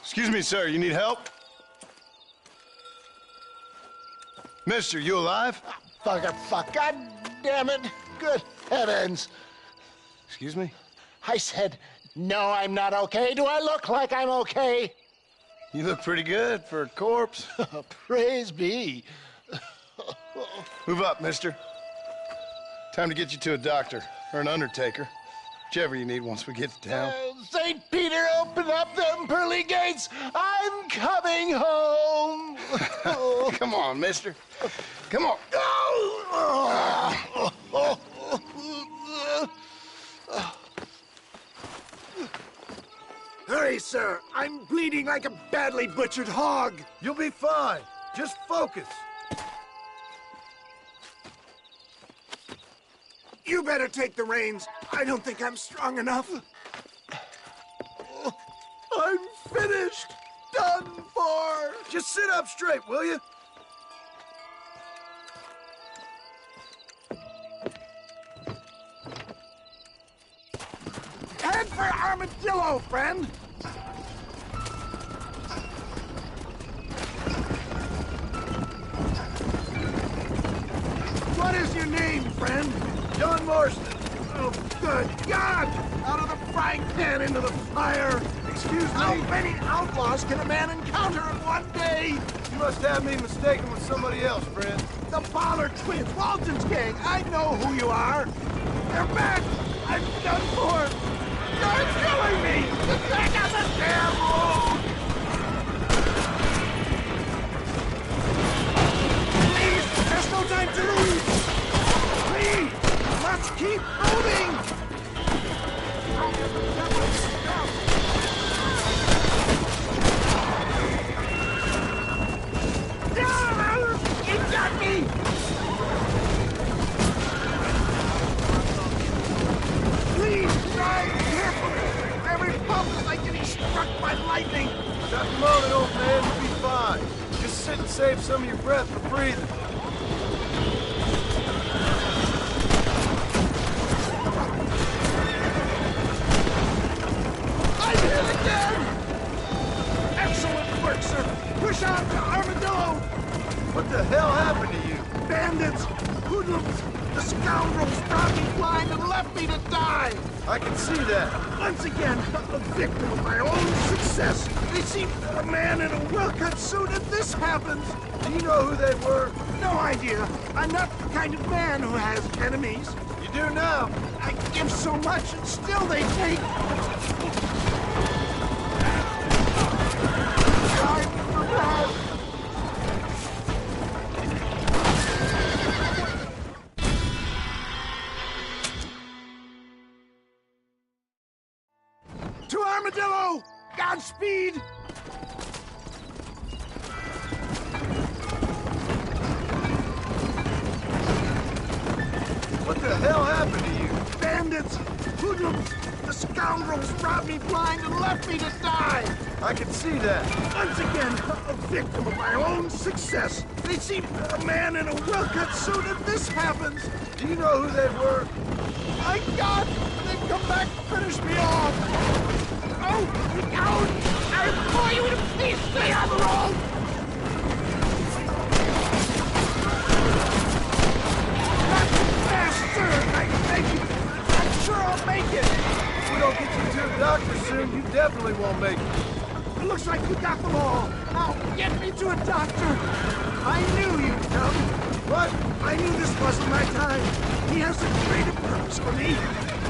Excuse me, sir. You need help? Mister, you alive? Fuck. God damn it. Good heavens. Excuse me? I said, no, I'm not okay. Do I look like I'm okay? You look pretty good for a corpse. Praise be. Move up, mister. Time to get you to a doctor or an undertaker. Whichever you need once we get to town. St. Peter, open up them pearly gates. I'm coming home. Come on, mister. Come on. Hurry, sir. I'm bleeding like a badly butchered hog. You'll be fine. Just focus. You better take the reins. I don't think I'm strong enough. I'm finished. Done for. Just sit up straight, will you? Head for Armadillo, friend. What is your name, friend? John Marston. Oh, good God! Out of the frying pan into the fire! Excuse me? How many outlaws can a man encounter in one day? You must have me mistaken with somebody else, friend. The Ballard twins, Walton's gang. I know who you are. They're back. I'm done for. You're killing me. Get on the damn road. Please, there's no time to lose. Please, let's keep moving. You got me! Please drive carefully! Every pump is like getting struck by lightning! Not the moment, old man. You'll be fine. Just sit and save some of your breath for breathing. I did it again! Excellent work, sir! Push on to Armadillo! What the hell happened to you? Bandits! Hoodlums! The scoundrels brought me blind and left me to die! I can see that. Once again, a victim of my own success. They seem a man in a well-cut suit and this happens. Do you know who they were? No idea. I'm not the kind of man who has enemies. You do now. I give so much and still they take. Time for that. To Armadillo! Godspeed! What the hell happened to you? Bandits! Hoodlums! The scoundrels robbed me blind and left me to die! I can see that. Once again, a victim of my own success. They seem a man in a well-cut suit and this happens. Do you know who they were? My God! They've come back to finish me off! Oh, out! I implore you to please stay on the road! Not faster! I beg you! I'm sure I'll make it! If we don't get you to a doctor soon, you definitely won't make it. It looks like we got them all. Now, get me to a doctor! I knew you'd come. What? I knew this wasn't my time. He has a greater purpose for me.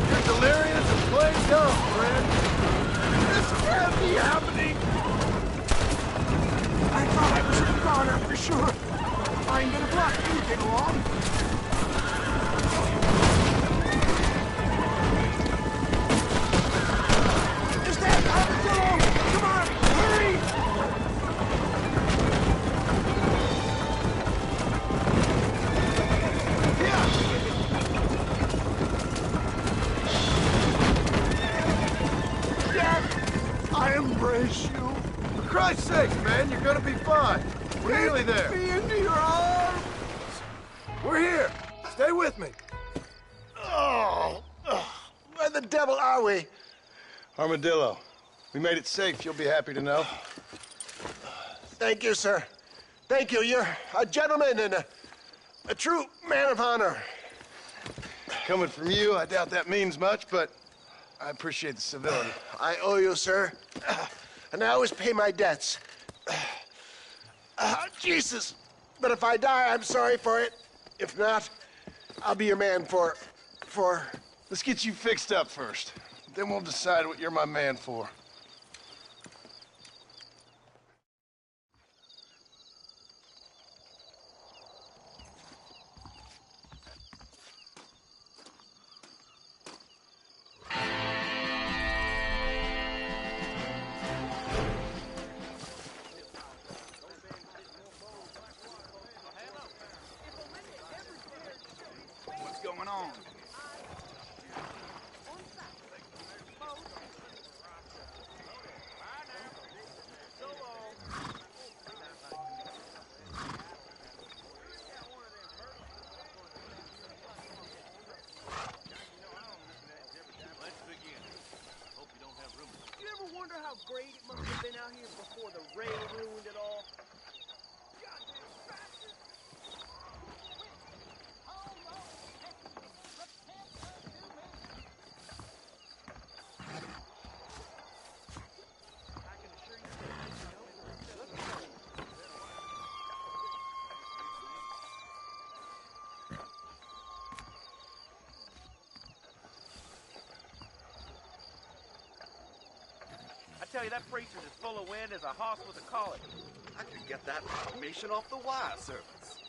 You're delirious and plain dumb, friend. This can't be happening! I thought I was a goner for sure. I'm gonna block you get along. Is that Armadillo? Come on, hurry! I embrace you. For Christ's sake, man, you're gonna be fine. We're nearly there. Take me into your arms. We're here. Stay with me. Oh, where the devil are we? Armadillo, we made it safe. You'll be happy to know. Thank you, sir. Thank you. You're a gentleman and a true man of honor. Coming from you, I doubt that means much, but I appreciate the civility. I owe you, sir. And I always pay my debts. Jesus. But if I die, I'm sorry for it. If not, I'll be your man for... Let's get you fixed up first. Then we'll decide what you're my man for. What's going on? You ever wonder how great it must have been out here before the rain ruined it all? I tell you, that preacher's as full of wind as a hoss with a collar. I could get that information off the wire service.